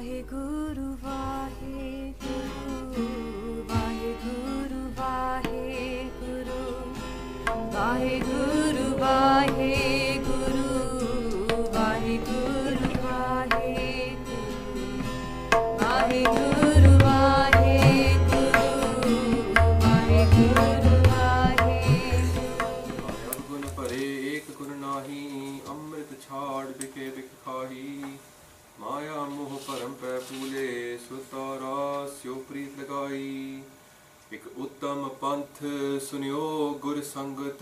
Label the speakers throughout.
Speaker 1: Vaheguru, Vaheguru, Vaheguru, Vaheguru, Vaheguru, Vaheguru, Vaheguru, Vaheguru, Vaheguru, Vaheguru, Vaheguru.
Speaker 2: गुण परे एक गुण नाही, अमृत छाड़ बिके बिक खाही। माया मोह परम पै फूले, सुतारा स्यो प्रीत लगाई। एक उत्तम पंथ सुनियो गुर संगत,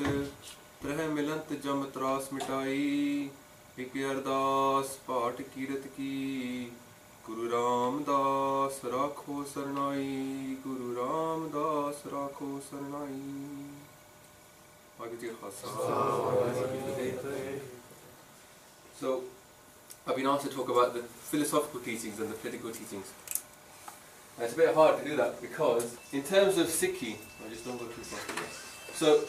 Speaker 2: त्रह मिलंत जम त्रास मिटाई। एक अरदास पाठ कीरत की, गुरु रामदास राखो सरनाई, गुरु रामदास राखो Sarnaik. So, I've been asked to talk about the philosophical teachings and the political teachings. And it's a bit hard to do that because, in terms of Sikhi, I just don't go too far. So,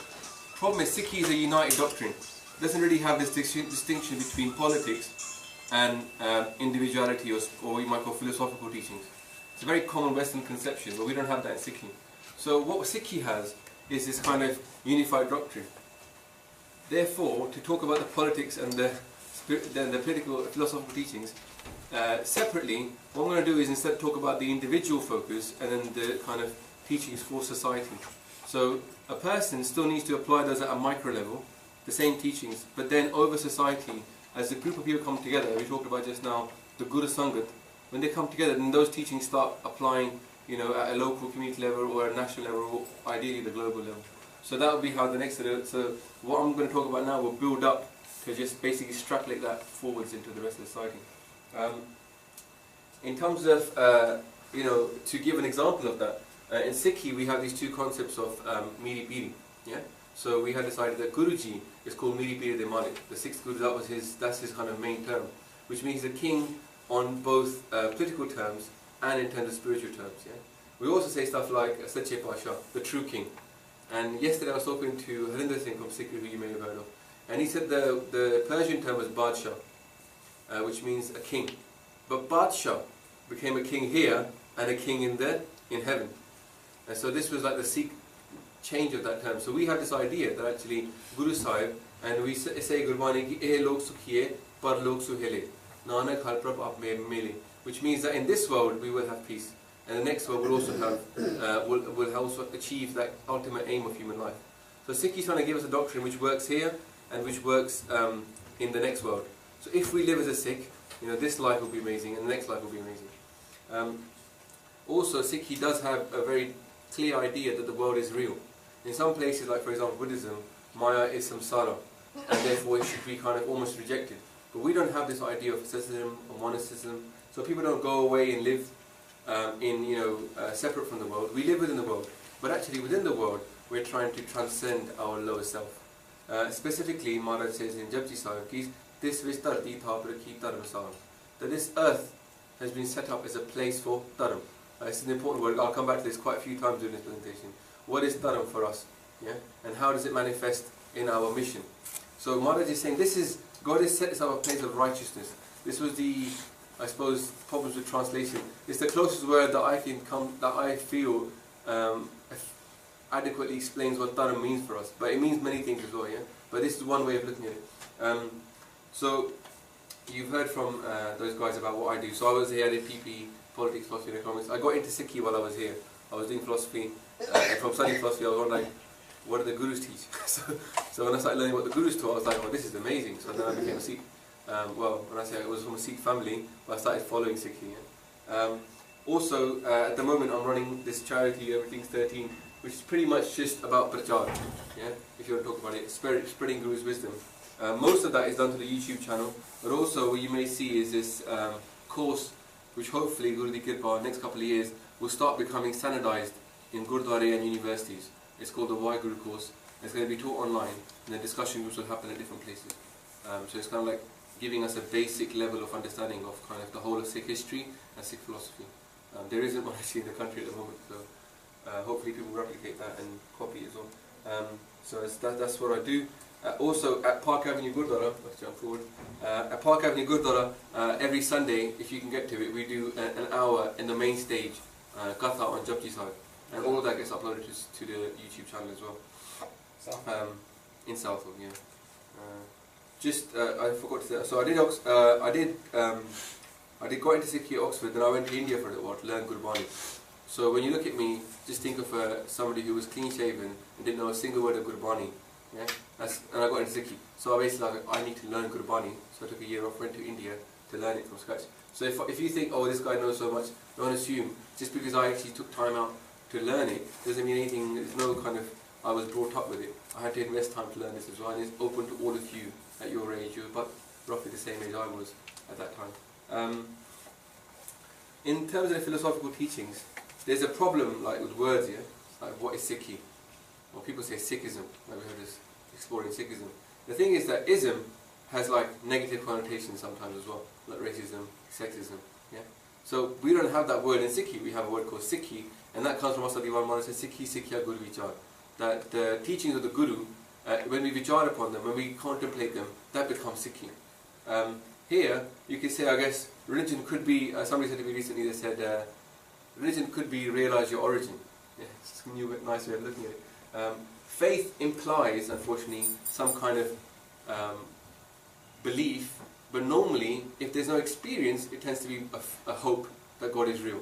Speaker 2: problem is Sikhi is a united doctrine. It doesn't really have this distinction between politics and individuality, or what you might call philosophical teachings. It's a very common Western conception, but we don't have that in Sikhi. So, what Sikhi has is this kind of unified doctrine. Therefore, to talk about the politics and the political philosophical teachings separately, what I'm going to do is instead talk about the individual focus and then the kind of teachings for society. So a person still needs to apply those at a micro level, the same teachings, but then over society, as a group of people come together, we talked about just now, the Guru Sangat, when they come together, then those teachings start applying, you know, at a local community level or a national level, or ideally the global level. So that will be how the next, so what I'm going to talk about now will build up to just basically extrapolate that forwards into the rest of society. In terms of, you know, to give an example of that, in Sikhi we have these two concepts of Miri Piri, yeah? So we had decided that Guruji is called Miri Piri de Malik, the sixth Guru, that's his kind of main term, which means the king on both political terms and in terms of spiritual terms, yeah? We also say stuff like Sache Pasha, the true king. And yesterday I was talking to Harinder Singh from Sikhi, who you may have heard of, and he said the Persian term was Badshah, which means a king. But Badshah became a king here and a king in heaven. And so this was like the Sikh change of that term. So we have this idea that actually Guru Sahib, and we say Gurbani ki eh log sukhiye par log suhele, Nanak har prabh aap mein mele, which means that in this world we will have peace, and the next world will also have will also achieve that ultimate aim of human life. So Sikh is trying to give us a doctrine which works here and which works in the next world. So if we live as a Sikh, you know, this life will be amazing and the next life will be amazing. Also, Sikh does have a very clear idea that the world is real. In some places, like for example Buddhism, Maya is samsara, and therefore it should be kind of almost rejected. But we don't have this idea of asceticism or monasticism, so people don't go away and live separate from the world. We live within the world, but actually within the world we're trying to transcend our lower self. Specifically, Maharaj says in Japji Sahib, that this earth has been set up as a place for dharam. It's an important word. I'll come back to this quite a few times during this presentation. What is dharam for us? Yeah? And how does it manifest in our mission? So Maharaj is saying God has set this up a place of righteousness. This was the, I suppose, problems with translation. It's the closest word that I feel adequately explains what dharam means for us. But it means many things as well, yeah? But this is one way of looking at it. So, you've heard from those guys about what I do. So I was here, I did PP, Politics, Philosophy and Economics. I got into Sikhi while I was here. I was doing philosophy, and from studying philosophy I was wondering, what do the Gurus teach? so when I started learning what the Gurus taught, I was like, oh, this is amazing. So then I became a Sikh. Well, when I say I was from a Sikh family, but I started following Sikhi. Yeah? Also, at the moment I'm running this charity, Everything's 13, which is pretty much just about prachar, yeah? If you want to talk about it, spreading Guru's wisdom. Most of that is done to the YouTube channel, but also what you may see is this course, which hopefully Guru Di Kirpa, next couple of years, will start becoming standardized in Gurdwara and universities. It's called the Y Guru course. It's going to be taught online, and the discussion groups will happen at different places. So it's kind of like giving us a basic level of understanding of kind of the whole of Sikh history and Sikh philosophy. There isn't one actually in the country at the moment, so hopefully people replicate that and copy it as well. So that's what I do. Also at Park Avenue Gurdwara, let's jump forward. At Park Avenue Gurdwara, every Sunday, if you can get to it, we do an hour in the main stage, Katha on Japji Sahib. And all of that gets uploaded to the YouTube channel as well. In Southall, yeah. I forgot to say, so I got into Sikhi at Oxford, then I went to India for a little while to learn Gurbani. So when you look at me, just think of somebody who was clean shaven and didn't know a single word of Gurbani. Yeah? And I got into Sikhi. So I basically I need to learn Gurbani. So I took a year off, went to India to learn it from scratch. So if you think, oh, this guy knows so much, don't assume. Just because I actually took time out to learn it doesn't mean anything. There's no kind of, I was brought up with it. I had to invest time to learn this as well, and it's open to all of you at your age. You're about roughly the same age I was at that time. In terms of the philosophical teachings, there's a problem like with words here, like what is Sikhi? Well, people say Sikhism, like we heard us exploring Sikhism. The thing is that ism has like negative connotations sometimes as well, like racism, sexism. Yeah. So we don't have that word in Sikhi. We have a word called Sikhi, and that comes from Asadi Varmana says Sikhi Sikhya Guru Vichar. That the teachings of the Guru, when we vichar upon them, when we contemplate them, that becomes Sikhi. Here, you can say, I guess, religion could be, somebody said to me recently, they said, religion could be realize your origin. Yeah, it's a new, nice way of looking at it. Faith implies, unfortunately, some kind of belief, but normally, if there's no experience, it tends to be a hope that God is real.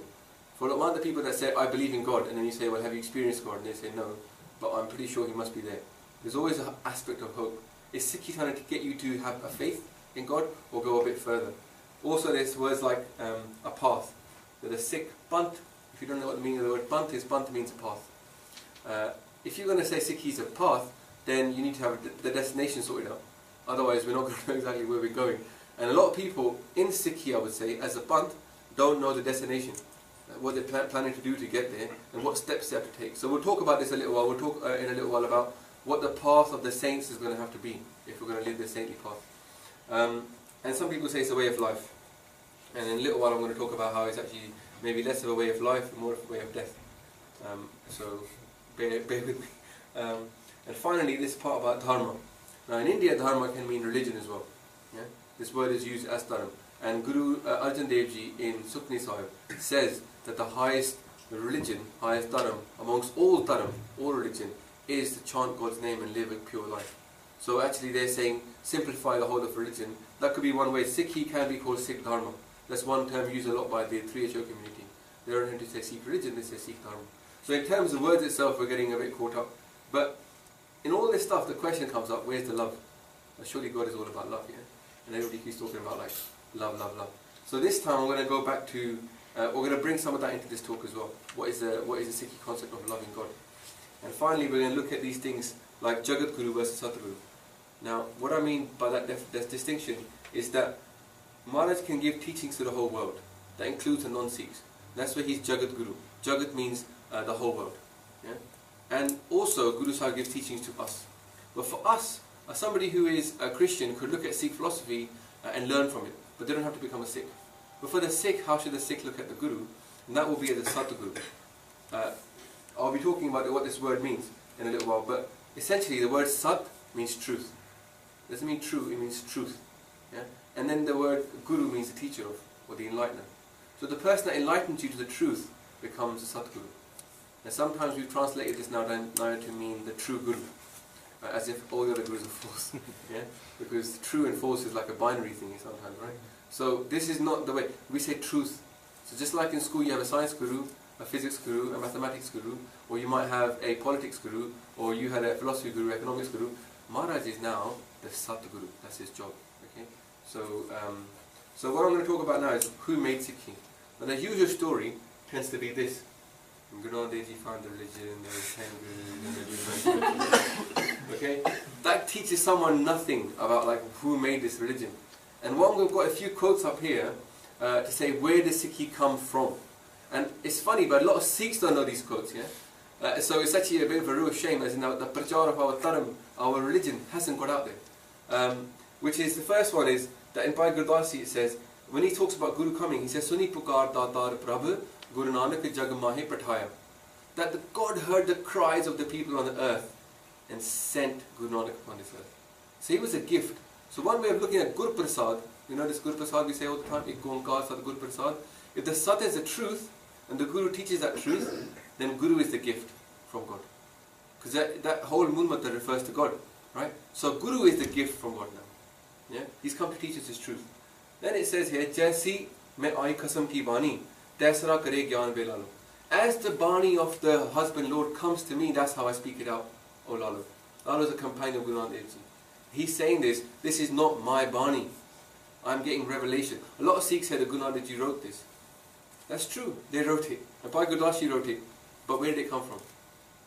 Speaker 2: For a lot of the people that say, I believe in God, and then you say, well, have you experienced God? And they say, no, but I'm pretty sure He must be there. There's always an aspect of hope. Is Sikhi trying to get you to have a faith in God, or go a bit further? Also, there's words like a path. That a Sikh, Bant, if you don't know what the meaning of the word Bant means a path. If you're going to say Sikhi is a path, then you need to have the destination sorted out. Otherwise, we're not going to know exactly where we're going. And a lot of people in Sikhi, I would say, as a Bant, don't know the destination, what they're planning to do to get there, and what steps they have to take. So we'll talk about this a little while. We'll talk in a little while about what the path of the saints is going to have to be, if we're going to live the saintly path. And some people say it's a way of life. And in a little while I'm going to talk about how it's actually maybe less of a way of life and more of a way of death. So bear with me. And finally, this part about dharma. Now in India, dharma can mean religion as well. Yeah? This word is used as dharma. And Guru Arjan Dev Ji in Sukhni Sahib says that the highest religion, highest dharma, amongst all dharma, all religion, is to chant God's name and live a pure life. So actually they're saying, simplify the whole of religion. That could be one way. Sikhi can be called Sikh Dharma. That's one term used a lot by the 3HO community. They don't tend to say Sikh religion, they say Sikh Dharma. So in terms of words itself, we're getting a bit caught up. But in all this stuff, the question comes up, where's the love? Well, surely God is all about love, yeah? And everybody keeps talking about like, love, love, love. So this time I'm going to go back to, we're going to bring some of that into this talk as well. What is the Sikhi concept of loving God? And finally, we're going to look at these things like Jagat Guru versus Satguru. Now, what I mean by that distinction is that Maharaj can give teachings to the whole world. That includes the non-Sikhs. That's where he's Jagat Guru. Jagat means the whole world. Yeah? And also, Guru Sahib gives teachings to us. But for us, somebody who is a Christian could look at Sikh philosophy and learn from it. But they don't have to become a Sikh. But for the Sikh, how should the Sikh look at the Guru? And that will be as a Satguru. I'll be talking about what this word means in a little while. But essentially, the word Sat means truth. It doesn't mean true, it means truth. Yeah? And then the word Guru means the teacher of, or the enlightener. So the person that enlightens you to the truth becomes a Satguru. And sometimes we've translated this now to mean the true Guru. As if all the other Gurus are false. Yeah? Because true and false is like a binary thing sometimes, right? So this is not the way. We say truth. So just like in school you have a science Guru, a physics Guru, a mathematics Guru, or you might have a politics Guru, or you had a philosophy Guru, economics Guru. Maharaj is now the Satguru. That's his job. Okay. So what I'm going to talk about now is who made Sikhi. Now the usual story tends to be this: Guru Nanak Dev Ji found the religion. There were 10 gurus. Okay. That teaches someone nothing about like who made this religion. And we've got a few quotes up here to say where does Sikhi come from. And it's funny, but a lot of Sikhs don't know these quotes. Yeah. So it's actually a bit of a real shame, as in the prachar of our dharma, our religion hasn't got out there. Which is, the first one is, that in Bhai Gurdasi it says, when he talks about Guru coming, he says, Suni pukar datar prabh, Guru Nanak jag mahe pathaya. That God heard the cries of the people on the earth and sent Guru Nanak upon this earth. So he was a gift. So one way of looking at Gur Prasad, you know this Gur Prasad we say all the time, Ik Onkar Sat Gur Prasad. If the Sat is the truth, and the Guru teaches that truth, then Guru is the gift from God. Because that whole Moolmata refers to God, right? So Guru is the gift from God now. Yeah? He's come to teach us his truth. Then it says here, Jaisi mein aayi khasam ki bani, taisara kare gyan be lalo. As the Bani of the husband Lord comes to me, that's how I speak it out, O Lalo. Lalo is a companion of Guru Nanak Dev Ji. He's saying this is not my Bani. I'm getting revelation. A lot of Sikhs say that Guru Nanak Dev Ji wrote this. That's true, they wrote it. And Bhai Gurdas Ji wrote it. But where did it come from?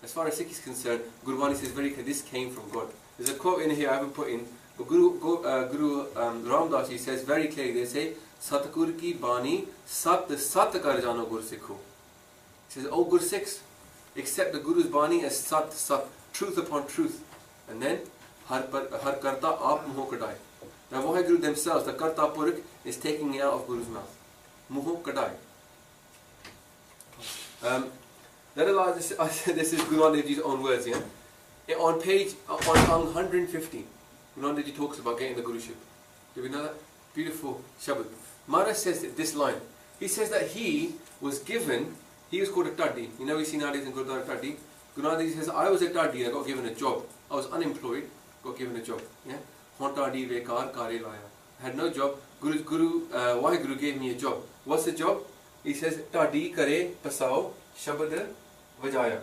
Speaker 2: As far as Sikh is concerned, Guru Bani says very clear, this came from God. There's a quote in here I haven't put in, but Guru Ramdas Ji says very clearly, they say, Satgur ki Bani Sat Sat kar jano Gur Sikho. He says, oh Gur Sikhs, accept the Guru's Bani as Sat Sat, truth upon truth. And then, Har Karta Aap Muho Kadai. Now Vaheguru themselves, the Karta Purik, is taking it out of Guru's mouth. Muho Kadai. That allows this is Guru Nanak Dev Ji's own words, yeah? On page, on 150, Guru Nanak Dev Ji talks about getting the Guruship. Do we know that? Beautiful Shabad. Maharaj says this line. He says that he was given, he was called a Taddi. You know we see nowadays in Gurudwara Taddi. Guru Nanak Dev Ji says, I was a Taddi, I got given a job. I was unemployed, got given a job. Yeah? Hon Taddi Vekar Kare Laya. I had no job. Why Guru gave me a job? What's the job? He says, Taddi Kare Pasao Shabad Vajaya.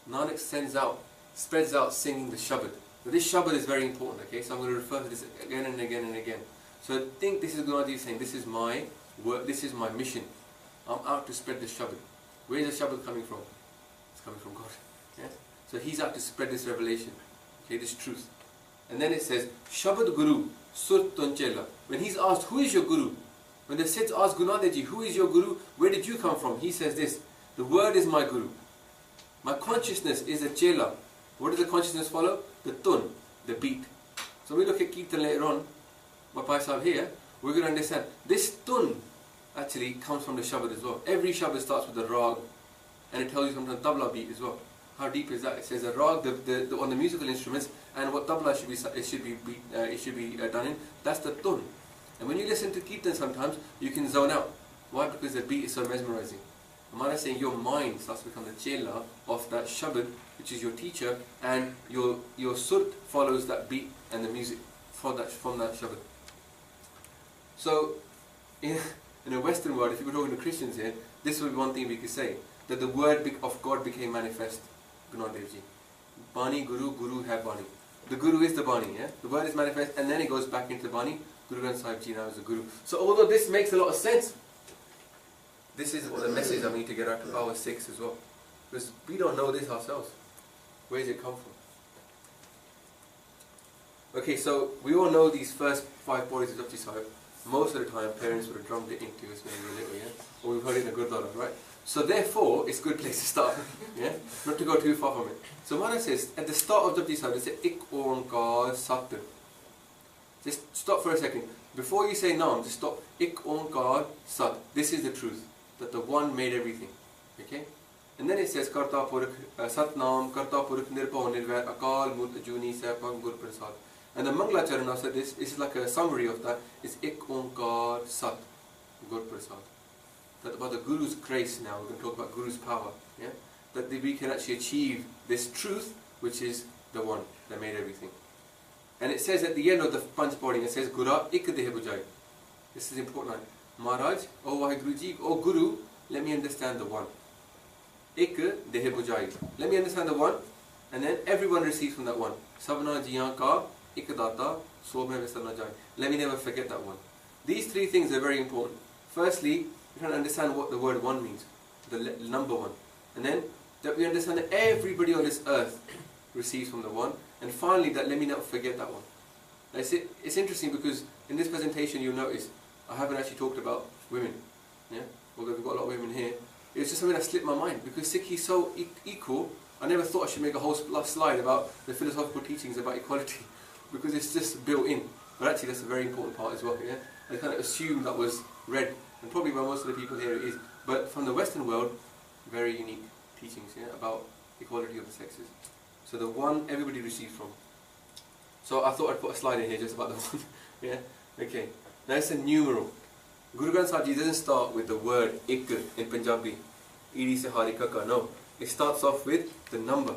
Speaker 2: Nanak spreads out singing the Shabad. Now this Shabad is very important, okay? So I'm going to refer to this again and again and again. So I think this is Guru Nanak Dev saying, this is my work, this is my mission. I'm out to spread the Shabad. Where is the Shabad coming from? It's coming from God. Yeah? So he's out to spread this revelation, okay, this truth. And then it says, Shabad Guru Surt Tonchela. When he's asked, who is your Guru? When the Siddhs ask Guru Nanak Dev Ji, who is your Guru? Where did you come from? He says this, the word is my Guru. My consciousness is a chela. What does the consciousness follow? The tun, the beat. So we look at Kirtan later on, Bapai Sahib here, we're going to understand, this tun actually comes from the Shabad as well. Every Shabad starts with a rag, and it tells you sometimes tabla beat as well. How deep is that? It says a rag on the musical instruments, and what tabla should be done in, that's the tun. And when you listen to Kirtan sometimes, you can zone out. Why? Because the beat is so mesmerizing. Maharaj is saying your mind starts to become the chela of that Shabad, which is your teacher, and your surt follows that beat and the music from that Shabad. So, in a Western world, if you were talking to Christians here, this would be one thing we could say, that the word of God became manifest, Guru Nanak Dev Ji. Bani, Guru, Guru hai Bani. The Guru is the Bani, yeah? The word is manifest, and then it goes back into Bani. Guru Granth Sahib Ji now is the Guru. So although this makes a lot of sense, this is the message I need to get out to our Sikhs as well. Because we don't know this ourselves. Where does it come from? Okay, so we all know these first 5 bodies of Japji Sahib. Most of the time parents would have drummed it into us when we were little, yeah? Or we've heard it in a Gurdwara, right? So therefore, it's a good place to start, yeah? Not to go too far from it. So Maharaj says, at the start of Japji Sahib, they say, Ik Onkar Sat. Just stop for a second. Before you say Naam, just stop. Ik Onkar Sat. This is the truth. That the one made everything. Okay? And then it says Karta Purak Sat Naam, Karta Purak Nirbhav Nirvair Akal Murt Juni Sapang Gur Prasad. And the Mangla Charana said this is like a summary of that. It's Ik Onkar Sat Gur Prasad. That about the Guru's grace now, we're going to talk about Guru's power. Yeah? That we can actually achieve this truth, which is the one that made everything. And it says at the end of the Panch Body, it says Gura Ik Dehe Bujai. This is important line. Maharaj, O Vaheguru Ji, O Guru, let me understand the one. Ik Dehe Bujai. Let me understand the one, and then everyone receives from that one. Sabna Jiyan Ka Ik Data Sobhe Vesarna Jai. Let me never forget that one. These 3 things are very important. Firstly, we can understand what the word one means, the number one. And then, that we understand that everybody on this earth receives from the one. And finally, that let me not forget that one. It's interesting because in this presentation you'll notice I haven't actually talked about women. Yeah? Although we've got a lot of women here. It's just something that slipped my mind because Sikh is so equal. I never thought I should make a whole slide about the philosophical teachings about equality because it's just built in. But actually that's a very important part as well. Yeah? I kind of assumed that was read, and probably by most of the people here it is. But from the Western world, very unique teachings, yeah, about equality of the sexes. So the one everybody receives from. So I thought I'd put a slide in here just about the one. Yeah? Okay. Now it's a numeral. Guru Granth Sahib Ji doesn't start with the word ik in Punjabi. Iri se hari kaka. No. It starts off with the number.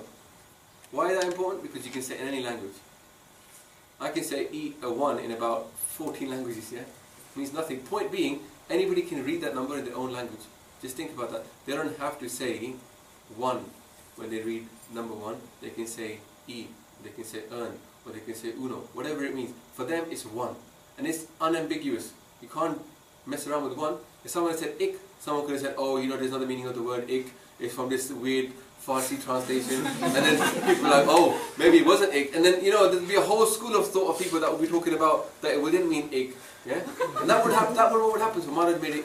Speaker 2: Why is that important? Because you can say it in any language. I can say a 1 in about 14 languages, yeah? Means nothing. Point being, anybody can read that number in their own language. Just think about that. They don't have to say 1 when they read number 1. They can say E, they can say earn, or they can say uno, whatever it means. For them it's 1. And it's unambiguous. You can't mess around with 1. If someone had said ik, someone could have said, oh, you know, there's not the meaning of the word ik. It's from this weird Farsi translation. And then people are like, oh, maybe it wasn't ik. And then, you know, there'd be a whole school of thought of people that would be talking about that it wouldn't mean ik. Yeah? And that would happen. That would what happens. So Maharaj made it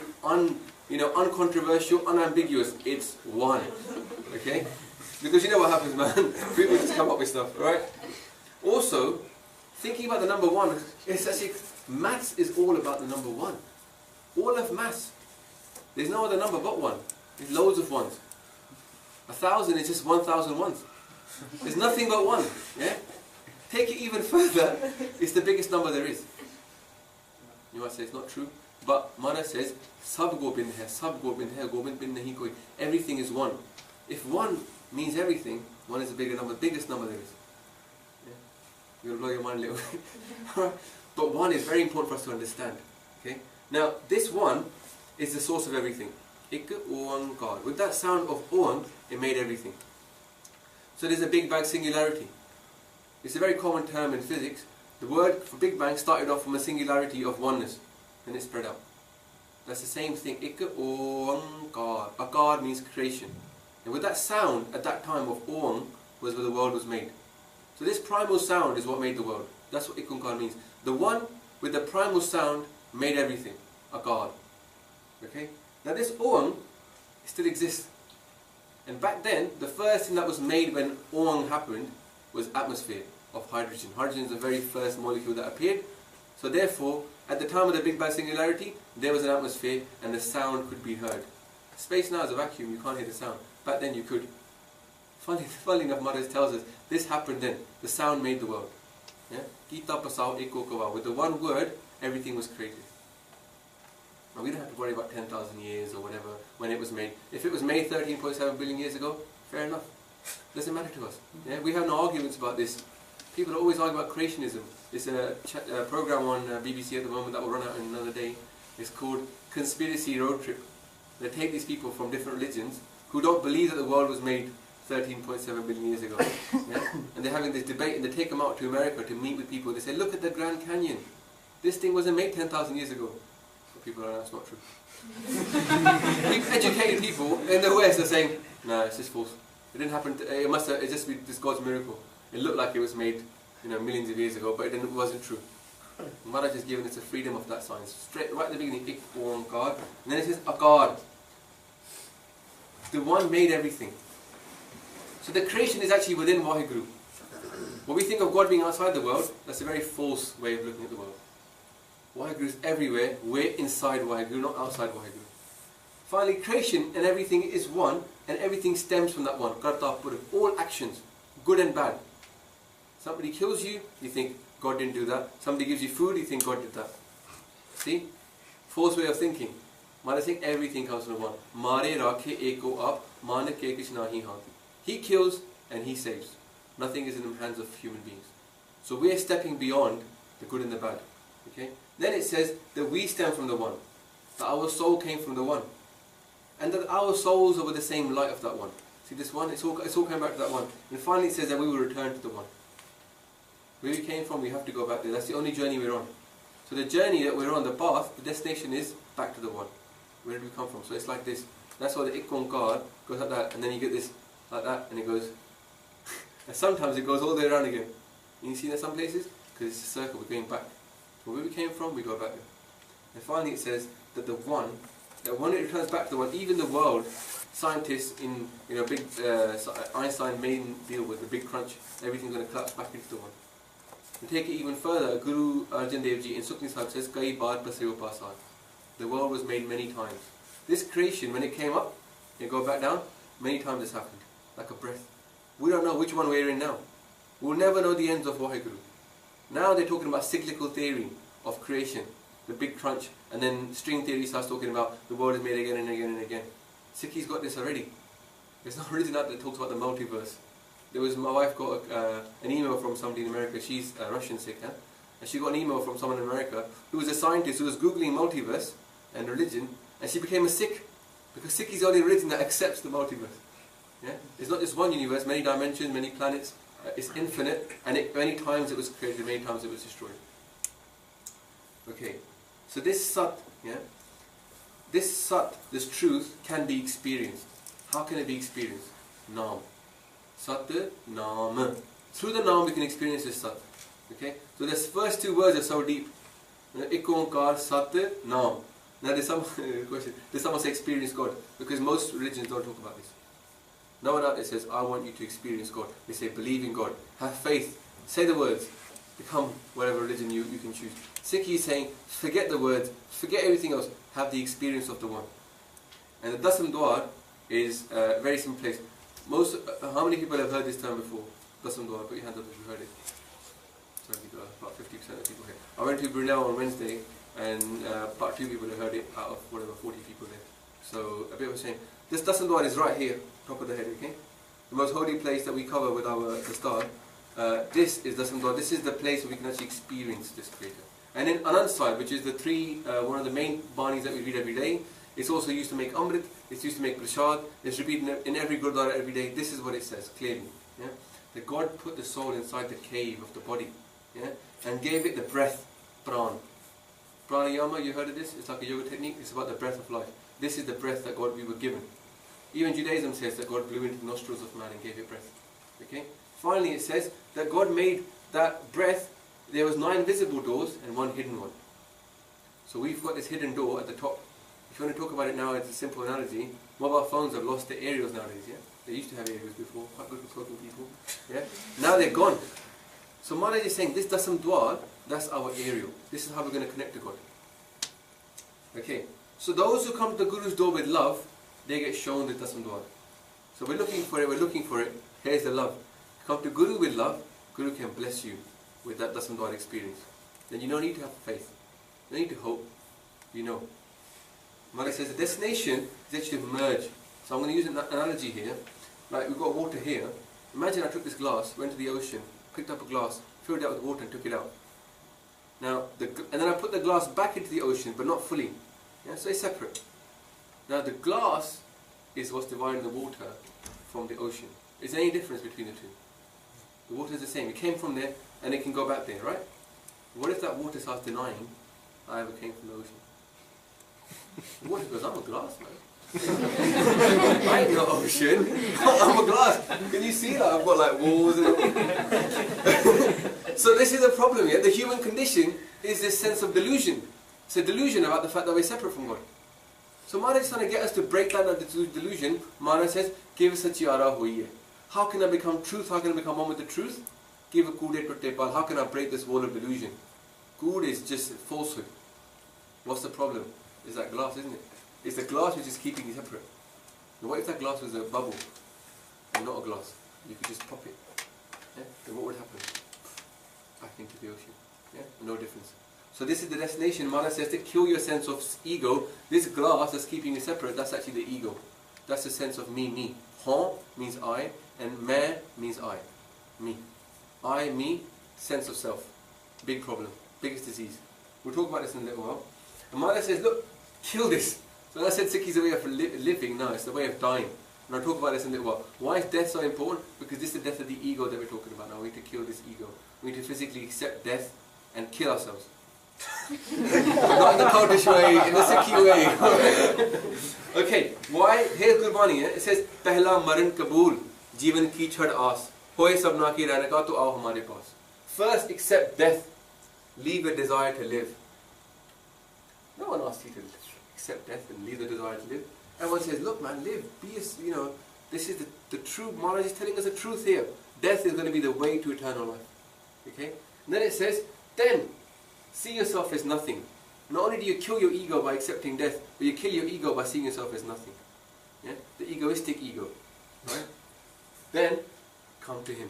Speaker 2: uncontroversial, unambiguous. It's 1. Okay? Because you know what happens, man. People just come up with stuff, right? Also, thinking about the number 1, it's actually, maths is all about the number 1. All of maths. There's no other number but 1. There's loads of 1s. 1,000 is just 1,000 ones. There's nothing but 1. Yeah? Take it even further. It's the biggest number there is. You might say it's not true. But Maharaj says, Sab Gobind hai, Sab Gobind hai, Gobind bin nahi koi. Everything is 1. If 1 means everything, 1 is the bigger number, biggest number there is. Yeah? You'll blow your mind a little bit. But 1 is very important for us to understand. Okay? Now, this 1 is the source of everything. Ik Oankar. With that sound of Oang, it made everything. So there's a Big Bang singularity. It's a very common term in physics. The word for Big Bang started off from a singularity of oneness, and it spread out. That's the same thing. Ik Oankar. Akar means creation. And with that sound, at that time of Oang, was where the world was made. So this primal sound is what made the world. That's what Ik Oankar means. The one with the primal sound made everything. Akar. Okay? Now this Oang still exists. And back then, the first thing that was made when Oang happened was atmosphere of hydrogen. Hydrogen is the very first molecule that appeared. So therefore, at the time of the Big Bang singularity, there was an atmosphere and the sound could be heard. Space now is a vacuum, you can't hear the sound. Back then you could. Funny enough, Maharaj tells us, this happened then. The sound made the world. Yeah? Gita pasao eko kawa. With the one word, everything was created. Now, we don't have to worry about 10,000 years or whatever when it was made. If it was made 13.7 billion years ago, fair enough. Doesn't matter to us. Yeah? We have no arguments about this. People always argue about creationism. There's a program on BBC at the moment that will run out in another day. It's called Conspiracy Road Trip. They take these people from different religions who don't believe that the world was made 13.7 billion years ago. Yeah? And they're having this debate, and they take them out to America to meet with people. They say, look at the Grand Canyon. This thing wasn't made 10,000 years ago. People are, that's not true. Educated people in the West are saying, no, it's just false. It didn't happen. It must have. It just be this God's miracle. It looked like it was made, millions of years ago, but it wasn't true. Maharaj has given us the freedom of that science. Straight right at the beginning, Ik Oankar, and then it says Akar. The one made everything. So the creation is actually within Vaheguru. When we think of God being outside the world, that's a very false way of looking at the world. Vaheguru is everywhere. We're inside Vaheguru, not outside Vaheguru. Finally, creation and everything is one, and everything stems from that one. Karta Pura. All actions, good and bad. Somebody kills you, you think God didn't do that. Somebody gives you food, you think God did that. See? False way of thinking. Maharaj saying everything comes from the one. Mare rakhe eko ap, manak ke kish nahi hanti. He kills and he saves. Nothing is in the hands of human beings. So we are stepping beyond the good and the bad. Okay? Then it says that we stem from the one. That our soul came from the one. And that our souls are with the same light of that one. See this one? It's all coming back to that one. And finally it says that we will return to the one. Where we came from, we have to go back there. That's the only journey we're on. So the journey that we're on, the path, the destination is back to the one. Where did we come from? So it's like this. That's why the Ik Oankar goes like that, and then you get this like that, and it goes. And sometimes it goes all the way around again. You see that some places? Because it's a circle, we're going back. So where we came from, we go back there. And finally it says that the one, that when it returns back to the one, even the world, scientists in big Einstein main deal with the big crunch, everything's going to collapse back into the one. And take it even further, Guru Arjan Dev Ji in Sukni Sahib says, Kai baar paseo pasar. The world was made many times. This creation, when it came up, it go back down, many times it's happened, like a breath. We don't know which one we're in now. We'll never know the ends of Vaheguru. Now they're talking about cyclical theory of creation, the big crunch, and then string theory starts talking about the world is made again and again and again. Sikhi's got this already. There's no religion out there that talks about the multiverse. My wife got an email from somebody in America. She's a Russian Sikh, huh? And she got an email from someone in America who was a scientist who was googling multiverse and religion, and she became a Sikh because Sikh is the only religion that accepts the multiverse. Yeah? It's not just one universe, many dimensions, many planets. It's infinite, and many times it was created, many times it was destroyed. Okay, so this Sat, yeah, this truth can be experienced. How can it be experienced? Naam. Sat, Naam. Through the Naam we can experience this Sat. Okay, so the first two words are so deep. Ik Onkar Sat Naam. Now there's some question. Does someone say experience God? Because most religions don't talk about this. No one out there says, I want you to experience God. They say, believe in God, have faith, say the words, become whatever religion you can choose. Sikhi is saying, forget the words, forget everything else, have the experience of the One. And the Dasam Dwar is a very simple place. How many people have heard this term before? Dasam Dwar, put your hands up if you've heard it. Sorry, about 50% of people here. I went to Brunel on Wednesday, and about 2 people have heard it out of whatever, 40 people there. So a bit of a shame. This Dasam Dwar is right here, top of the head, okay? The most holy place that we cover with our star. This is Dasam Dwar. This is the place where we can actually experience this Creator. And in Anand Sahib, which is one of the main banis that we read every day, it's also used to make Amrit, it's used to make Prashad, it's repeated in every Gurdwara every day. This is what it says, clearly. Yeah? That God put the soul inside the cave of the body, yeah? And gave it the breath, Pran. Pranayama, you heard of this? It's like a yoga technique, it's about the breath of life. This is the breath that we were given. Even Judaism says that God blew into the nostrils of man and gave it breath. Okay? Finally it says that God made that breath, there was 9 visible doors and 1 hidden one. So we've got this hidden door at the top. If you want to talk about it now, it's a simple analogy. Mobile phones have lost their aerials nowadays, yeah? They used to have aerials before, quite good for talking people. Yeah? Now they're gone. So Maharaj is saying, this Dasam Dwar, that's our aerial. This is how we're going to connect to God. Okay? So those who come to the Guru's door with love, they get shown the Dasam Dwar. So we're looking for it, here's the love. Come to Guru with love, Guru can bless you with that Dasam Dwar experience. Then you don't need to have faith. You don't need to hope. You know. Maharaj says the destination is actually to merge. So I'm going to use an analogy here. Like we've got water here. Imagine I took this glass, went to the ocean, picked up a glass, filled it up with water and took it out. Now, and then I put the glass back into the ocean, but not fully. Yeah, so it's separate. Now the glass is what's dividing the water from the ocean. Is there any difference between the two? The water is the same. It came from there and it can go back there, right? What if that water starts denying I ever came from the ocean? The water goes, I'm a glass, man. I ain't no ocean. I'm a glass. Can you see that? I've got like walls and So this is a problem here. The human condition is this sense of delusion. It's a delusion about the fact that we're separate from God. So Maharaj is trying to get us to break down that delusion. Maharaj says, Give satyara hoiye. How can I become truth? How can I become one with the truth? Give a kude totepal. How can I break this wall of delusion? Kud is just falsehood. What's the problem? It's that glass, isn't it? It's the glass which is keeping you separate. Now what if that glass was a bubble and not a glass? You could just pop it. Yeah? Then what would happen? Back into the ocean. Yeah? No difference. So this is the destination. Maharaj says to kill your sense of ego. This glass that's keeping you separate, that's actually the ego. That's the sense of me. Hon means I, and main means I. Me. I, me, sense of self. Big problem. Biggest disease. We'll talk about this in a little while. And Maharaj says, look, kill this. So when I said Sikh is a way of living, no, it's the way of dying. And I'll talk about this in a little while. Why is death so important? Because this is the death of the ego that we're talking about now. We need to kill this ego. We need to physically accept death and kill ourselves. Not in the cultish way, in the Sikhi way. Okay, why? Here's Gurbani. It says, Pehla maran kabool, jeevan ki chhad aas, hoye sabna ki rehne ka to aao hamare paas. First accept death, leave a desire to live. No one asks you to accept death and leave the desire to live. Everyone says, look man, live, be a, this is the truth. Maharaj is telling us the truth here. Death is going to be the way to eternal life. Okay? And then it says, then, see yourself as nothing. Not only do you kill your ego by accepting death, but you kill your ego by seeing yourself as nothing. Yeah? The egoistic ego. Right? Then, come to Him.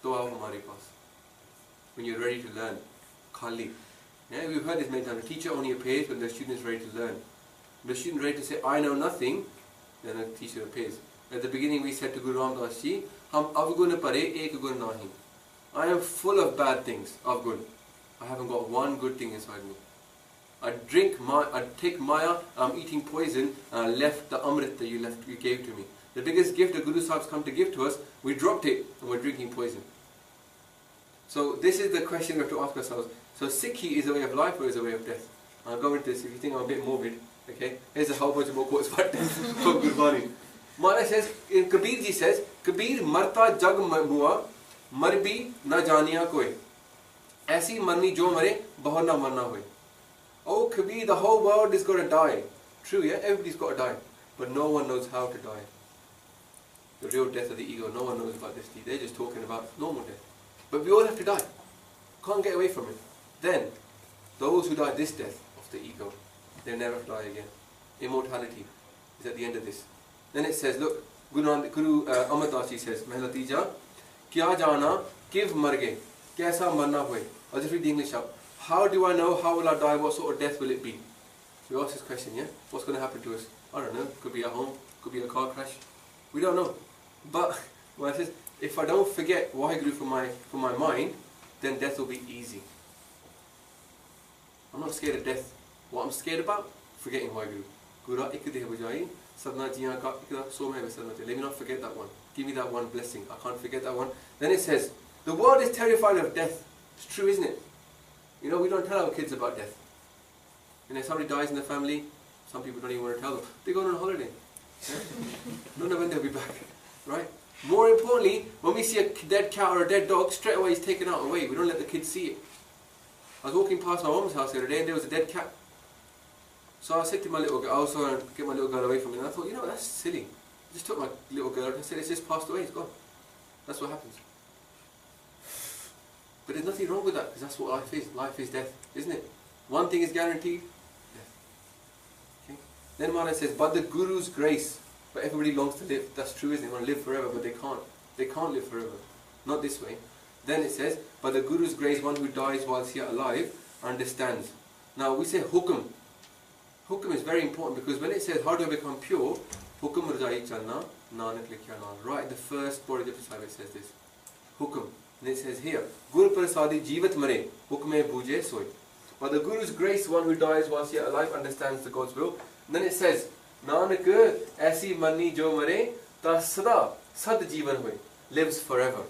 Speaker 2: Dua hamare paas. when you're ready to learn. Khali. Yeah, we've heard this many times. The teacher only appears when the student is ready to learn. When the student is ready to say, I know nothing, then the teacher appears. At the beginning we said to Guru Ram Das Ji, Hum avgun pare ek gun nahi. I am full of bad things, avgun. I haven't got one good thing inside me. I take Maya, I'm eating poison, and I left the Amrit that you gave to me. The biggest gift the Guru Sahib's come to give to us, we dropped it and we're drinking poison. So this is the question we have to ask ourselves. So Sikhi is a way of life or is a way of death? I'll go into this if you think I'm a bit morbid. Okay, here's a whole bunch of more quotes about death from Gurbani. Maharaj says, Kabir ji says, Kabir marta jag mua, marbi na janiya koi. Aisi marni jo mare, bahar na marna hoye. Oh Kabir, the whole world is going to die. True, yeah, everybody's got to die. But no one knows how to die. The real death of the ego, no one knows about this. They're just talking about normal death. But we all have to die. Can't get away from it. Then, those who die this death of the ego, they never die again. Immortality is at the end of this. Then it says, look, Guru Amar Das Ji says, Mehlatija, Kya jana, kiv marge, kaisa marna hoye. I'll just read the English up. How do I know, how will I die, what sort of death will it be? We ask this question, yeah? What's going to happen to us? I don't know. Could be at home, could be a car crash. We don't know. But, well, it says, if I don't forget Waheguru from my mind, then death will be easy. I'm not scared of death. What I'm scared about? Forgetting Waheguru. Gura ikde bujai, sabna jiyan ka ikda so mein vasana. Let me not forget that one. Give me that one blessing. I can't forget that one. Then it says, the world is terrified of death. It's true, isn't it? You know, we don't tell our kids about death. And if somebody dies in the family, some people don't even want to tell them. They're going on holiday. Yeah? Don't know when they'll be back. Right? More importantly, when we see a dead cat or a dead dog, straight away it's taken out away. We don't let the kids see it. I was walking past my mom's house the other day and there was a dead cat. So I said to my little girl, I was trying to get my little girl away from it, and I thought, you know, that's silly. I just took my little girl and said, it's just passed away, it's gone. That's what happens. But there's nothing wrong with that, because that's what life is. Life is death, isn't it? One thing is guaranteed, death. Okay? Then Maharaj says, but the Guru's grace, but everybody longs to live. That's true, isn't it? They want to live forever, but they can't. They can't live forever. Not this way. Then it says, but the Guru's grace, one who dies whilst yet alive, understands. Now we say hukum. Hukum is very important because when it says, how do I become pure? Hukum rajai chalna, nanak likhya naam. Right, the first body of the Sahib says this. Hukum. And it says here, Guru prasadi jivat mare, hukme buje soy. But the Guru's grace, one who dies whilst yet alive, understands the God's will. And then it says, Nanak aisi mani jo mare, ta sada, sad jivan hoy, lives forever.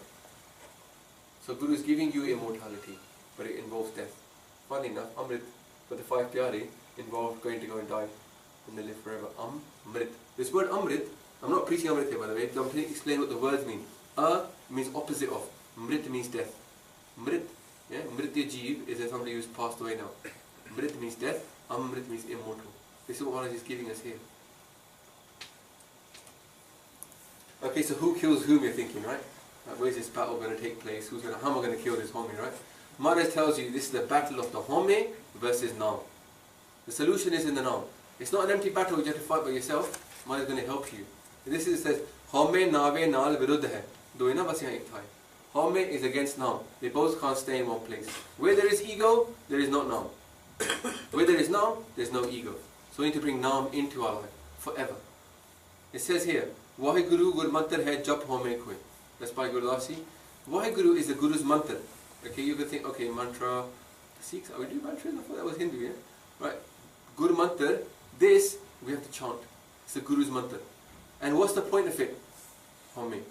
Speaker 2: So Guru is giving you immortality, but it involves death. Funny enough, Amrit, for the five pyare, involved going to go and die, and they live forever. Amrit. This word Amrit, I'm not preaching Amrit here by the way, I'm trying to explain what the words mean. Means opposite of. Mrit means death. Mrit, yeah, Mritya Jeev is somebody who's passed away now. Mrit means death, Amrit means immortal. This is what Maharaj is giving us here. Okay, so who kills whom, you're thinking, right? Where's this battle going to take place? How am I going to kill this Home, right? Maharaj tells you this is the battle of the Home versus Naam. The solution is in the Naam. It's not an empty battle which you have to fight by yourself. Maharaj is going to help you. This is, it says, Home naave naal viruddh hai. Do na bas yahan ek tha hai. Home is against Naam. They both can't stay in one place. Where there is ego, there is not Naam. Where there is Naam, there is no ego. So we need to bring Naam into our life forever. It says here, Waheguru Gur Mantar hai jap home koi. That's by Guru Das Ji. Waheguru is the Guru's mantra. Okay, you could think, okay, mantra. Sikhs, are we doing mantras? I thought that was Hindu, yeah? Right. Guru mantra, this we have to chant. It's the Guru's mantra. And what's the point of it? Home.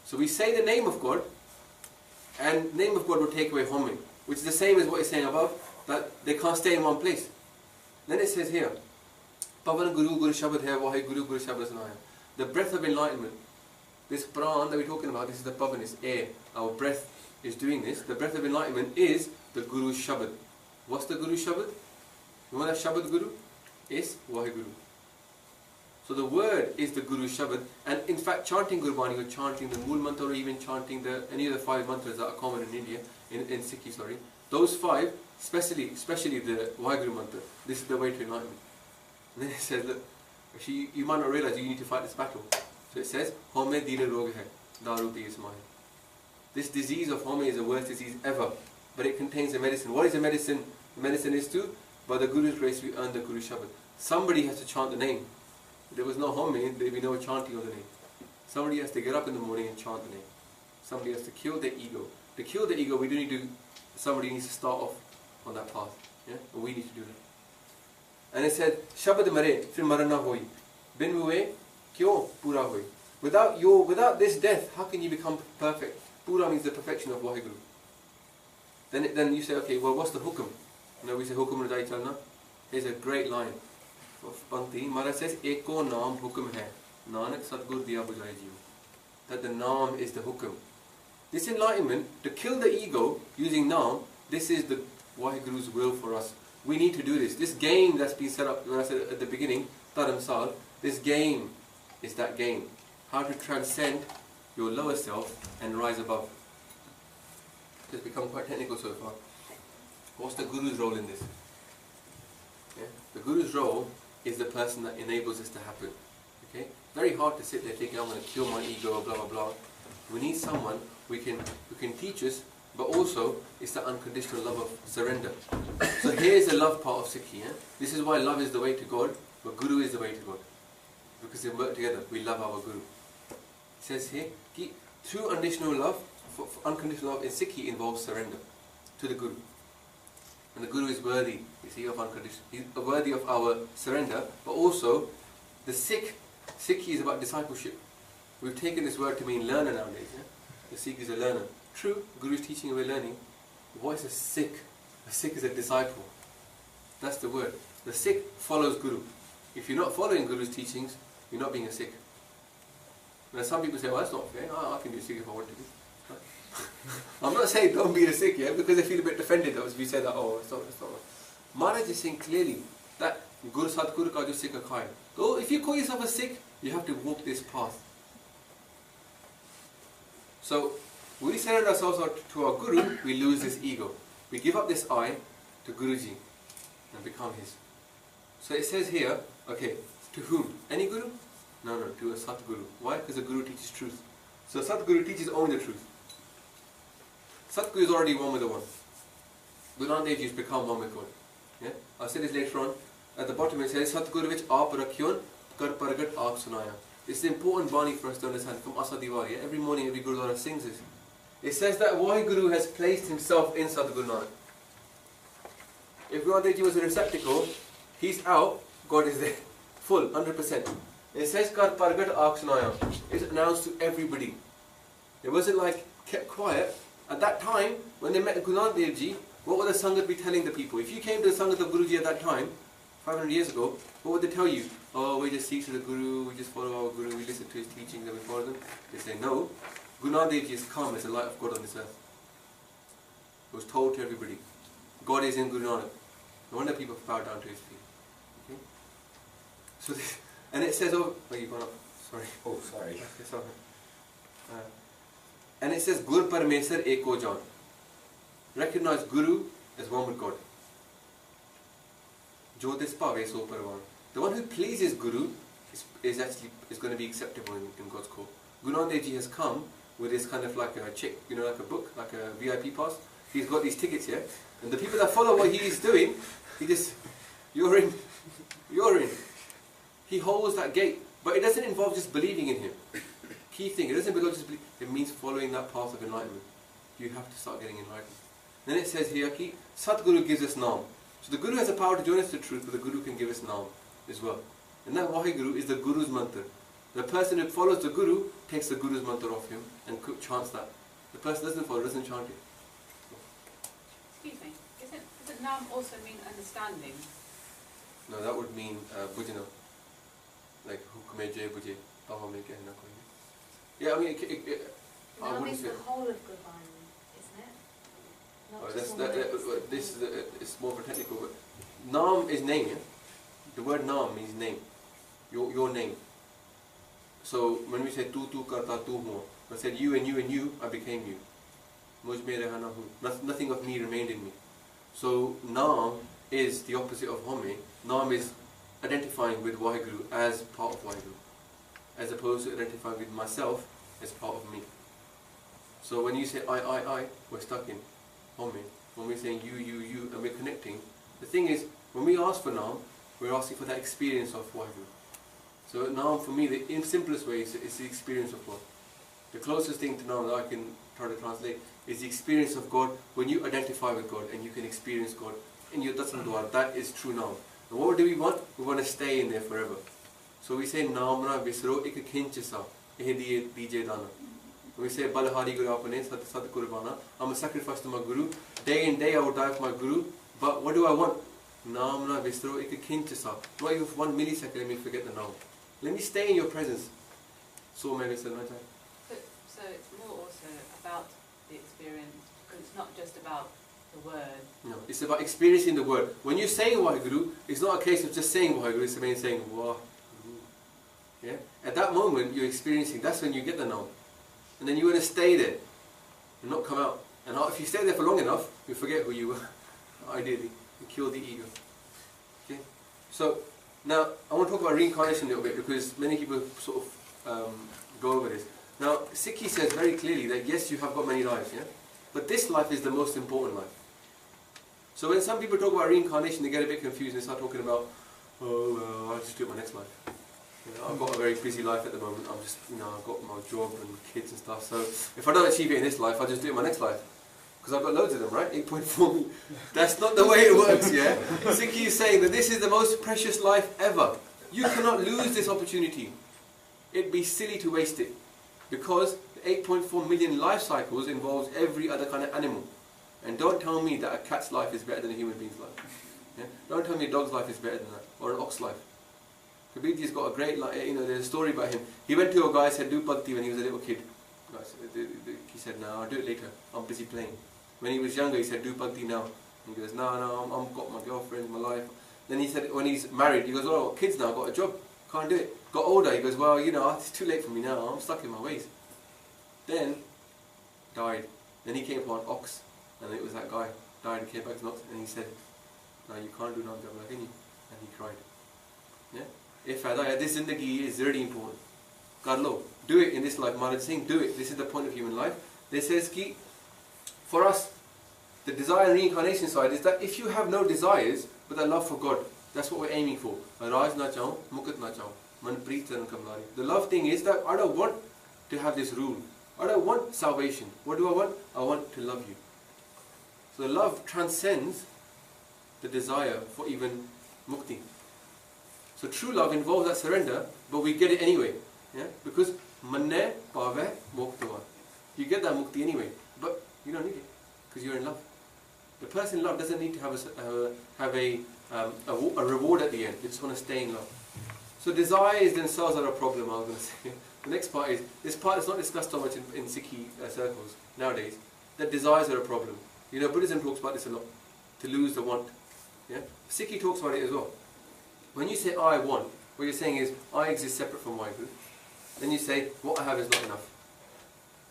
Speaker 2: So we say the name of God, and name of God will take away home, which is the same as what it's saying above, that they can't stay in one place. Then it says here, Pavan Guru Guru Shabad hai, Vahe Guru Guru Shabad Sanaya. The breath of enlightenment. This pran that we're talking about, this is the pavan, is air. Our breath is doing this. The breath of enlightenment is the Guru's Shabad. What's the Guru's Shabad? You know what that Shabad Guru is? Waheguru. So the word is the Guru's Shabad, and in fact chanting Gurbani or chanting the Mool Mantra or even chanting any of the 5 mantras that are common in India, in Sikhi, sorry, those 5, especially the Waheguru Mantra, this is the way to enlightenment. And then it says, look, actually you might not realize you need to fight this battle. So it says, Home dina rog hai, daru pi ismail. This disease of home is the worst disease ever, but it contains a medicine. What is the medicine? The medicine is to, by the Guru's grace, we earn the Guru Shabad. Somebody has to chant the name. If there was no home, there would be no chanting of the name. Somebody has to get up in the morning and chant the name. Somebody has to kill their ego. To kill the ego, we do need to. Somebody needs to start off on that path. Yeah, and we need to do that. And it said, Shabad mare, fir marana hoi. Bin hue, kyo pura hoi. Without this death, how can you become perfect? Pura means the perfection of Waheguru. Then you say, okay, well, what's the hukum? You know, we say hukum radai chalna. Here's a great line of Pankti. Maharaj says, Eko naam hukum hai. Nanak Sadgur diya bujai jiv. That the naam is the hukum. This enlightenment, to kill the ego using naam, this is the Waheguru's will for us. We need to do this. This game that's been set up, when I said at the beginning, Dharamsal, this game is that game. How to transcend your lower self and rise above. It's become quite technical so far. What's the Guru's role in this? Yeah? The Guru's role is the person that enables this to happen. Okay? Very hard to sit there thinking, I'm going to kill my ego, blah blah blah. We need someone who can teach us, but also it's the unconditional love of surrender. So here's the love part of Sikhi. Yeah? This is why love is the way to God, but Guru is the way to God. Because they work together, we love our Guru. It says here, true unconditional love, unconditional love in Sikhi involves surrender to the Guru. And the Guru is worthy, you see, of unconditional. He's worthy of our surrender, but also the Sikhi is about discipleship. We've taken this word to mean learner nowadays. Yeah? The Sikh is a learner. True, Guru is teaching and we're learning. What is a Sikh? A Sikh is a disciple. That's the word. The Sikh follows Guru. If you're not following Guru's teachings, you're not being a Sikh. Now some people say, well, that's not fair. I can be a Sikh if I want to be. I'm not saying don't be a Sikh, yeah, because I feel a bit offended if we say that, oh, it's not. Maharaj is saying clearly that Guru Sadguru ka jo Sikh khai. So if you call yourself a Sikh, you have to walk this path. So we surrender ourselves to our Guru, we lose this ego. We give up this I to Guruji and become his. So it says here, okay, to whom? Any Guru? No, to a Satguru. Why? Because the Guru teaches truth. So Satguru teaches only the truth. Satguru is already one with the one. Guru Nanak Dev Ji has become one with God. Yeah? I'll say this later on. At the bottom it says, Satguru vich aap rakhyon kar paragat aap sunaya. It's the important Bani for us to understand from Asa Diwali. Yeah? Every morning every Gurudwara sings this. It says that Waheguru has placed himself in Sadguru Nanak. If Guru Nanak Dev Ji was a receptacle, he's out, God is there. Full, 100%. It says Kar Paragat aap sunaya. It's announced to everybody. It wasn't like kept quiet. At that time, when they met Guru Nanak Dev Ji, what would the Sangat be telling the people? If you came to the Sangat of Guruji at that time, 500 years ago, what would they tell you? Oh, we just seek to the Guru, we just follow our Guru, we listen to his teachings and we follow them. They say, no, Guru Nanak Dev Ji is come as the light of God on this earth. It was told to everybody. God is in Guru Nanak. No wonder people bow down to his feet. Okay? So this, and it says, oh, you've gone up, sorry.
Speaker 3: Oh, sorry.
Speaker 2: Okay, sorry. And it says, Gur Parmesar Eko Jan. Recognize Guru as one with God. Jyotis Pave So Parvan. The one who pleases Guru is going to be acceptable in God's court. Guru Nanak Dev Ji has come with this kind of like a check, you know, like a book, like a VIP pass. He's got these tickets here, and the people that follow what he is doing, he just, you're in. He holds that gate, but it doesn't involve just believing in him. Key thing, it doesn't involve just believing, it means following that path of enlightenment. You have to start getting enlightened. Then it says here, ki Satguru gives us naam. So the Guru has the power to join us to truth, but the Guru can give us naam as well. And that Waheguru is the Guru's mantra. The person who follows the Guru takes the Guru's mantra off him and chants that. The person doesn't follow, doesn't chant it.
Speaker 4: Excuse me, doesn't naam also mean understanding?
Speaker 2: No, that would mean bujna. Like hukme jay buje, taho mein kehna koi. Yeah, I mean, I
Speaker 5: Naam
Speaker 2: wouldn't
Speaker 5: is
Speaker 2: say.
Speaker 5: the whole of Gurban, isn't it? Not
Speaker 2: Oh,
Speaker 5: just
Speaker 2: that's,
Speaker 5: one word.
Speaker 2: this is more of a technical word. Naam is name, yeah? The word naam means name. Your name. So when we say tu karta tu hu, I said you and you and you, I became you. Mujh mein rehana hu. Nothing of me remained in me. So naam is the opposite of home. Naam is identifying with Waheguru as part of Waheguru, as opposed to identifying with myself as part of me. So when you say I, we're stuck in Homme. When we're saying you, and we're connecting, the thing is, when we ask for Naam, we're asking for that experience of Waheguru. So Naam, for me, the simplest way is the experience of God. The closest thing to Naam that I can try to translate is the experience of God when you identify with God and you can experience God in your Dasan Dwar. That is true Naam. And what do we want? We want to stay in there forever. So we say Naamna Visro Ik Kinchisa Ehdiye Dije Dana. We say Balahari Guru Apane Sat Sat Kurbana. I'm a sacrifice to my Guru. Day in day I would die for my Guru. But what do I want? Naamna Visro Ik Kinchisa. Not even for 1 millisecond let me forget the Naam. Let me stay in your presence. So maybe said my time.
Speaker 4: So it's more also about the experience, because it's not just about the word.
Speaker 2: No, it's about experiencing the word. When you're saying Waheguru, it's not a case of just saying Waheguru, it's about saying Waheguru. Yeah? At that moment you're experiencing, that's when you get the Naam. And then you want to stay there and not come out. And if you stay there for long enough, you forget who you were. Ideally, you kill the ego. Okay? So now I want to talk about reincarnation a little bit because many people sort of go over this. Now, Sikhi says very clearly that yes, you have got many lives, yeah? But this life is the most important life. So when some people talk about reincarnation, they get a bit confused and they start talking about, oh, I'll just do it my next life. You know, I've got a very busy life at the moment. I'm just, I've got my job and kids and stuff. So if I don't achieve it in this life, I'll just do it in my next life. Because I've got loads of them, right? 8.4 million. That's not the way it works, yeah? Sikhi is saying that this is the most precious life ever. You cannot lose this opportunity. It'd be silly to waste it. Because the 8.4 million life cycles involves every other kind of animal. And don't tell me that a cat's life is better than a human being's life. Yeah? Don't tell me a dog's life is better than that. Or an ox life. Kabirji's got a great, there's a story about him. He went to a guy and said, do bhakti when he was a little kid. He said, no, I'll do it later. I'm busy playing. When he was younger, he said, do bhakti now. And he goes, no, I've got my girlfriend, my life. Then he said, when he's married, he goes, well, I've got kids now, I've got a job. Can't do it. Got older, he goes, well, it's too late for me now, I'm stuck in my ways. Then, died. Then he came upon an ox, and it was that guy, died and came back to an ox, and he said, no, you can't do Naam Jap, can you? And he cried. Yeah? This zindagi is really important. God lo, do it in this life. Maharaj is saying, do it. This is the point of human life. They says ki, for us, the desire and reincarnation side is that if you have no desires, but that love for God, that's what we're aiming for. Raj na chaho, mukat na chaho. Man preet charan kamlari. The love thing is that I don't want to have this rule. I don't want salvation. What do I want? I want to love you. So the love transcends the desire for even mukti. So true love involves that surrender, but we get it anyway. Yeah? Because manne pave moktava. You get that mukti anyway, but you don't need it because you're in love. The person in love doesn't need to have a reward at the end. They just want to stay in love. So desires themselves are a problem, I was going to say. The next part is, this part is not discussed so much in Sikhi circles nowadays, that desires are a problem. Buddhism talks about this a lot, to lose the want. Yeah? Sikhi talks about it as well. When you say I want, what you're saying is I exist separate from Waheguru. Then you say what I have is not enough.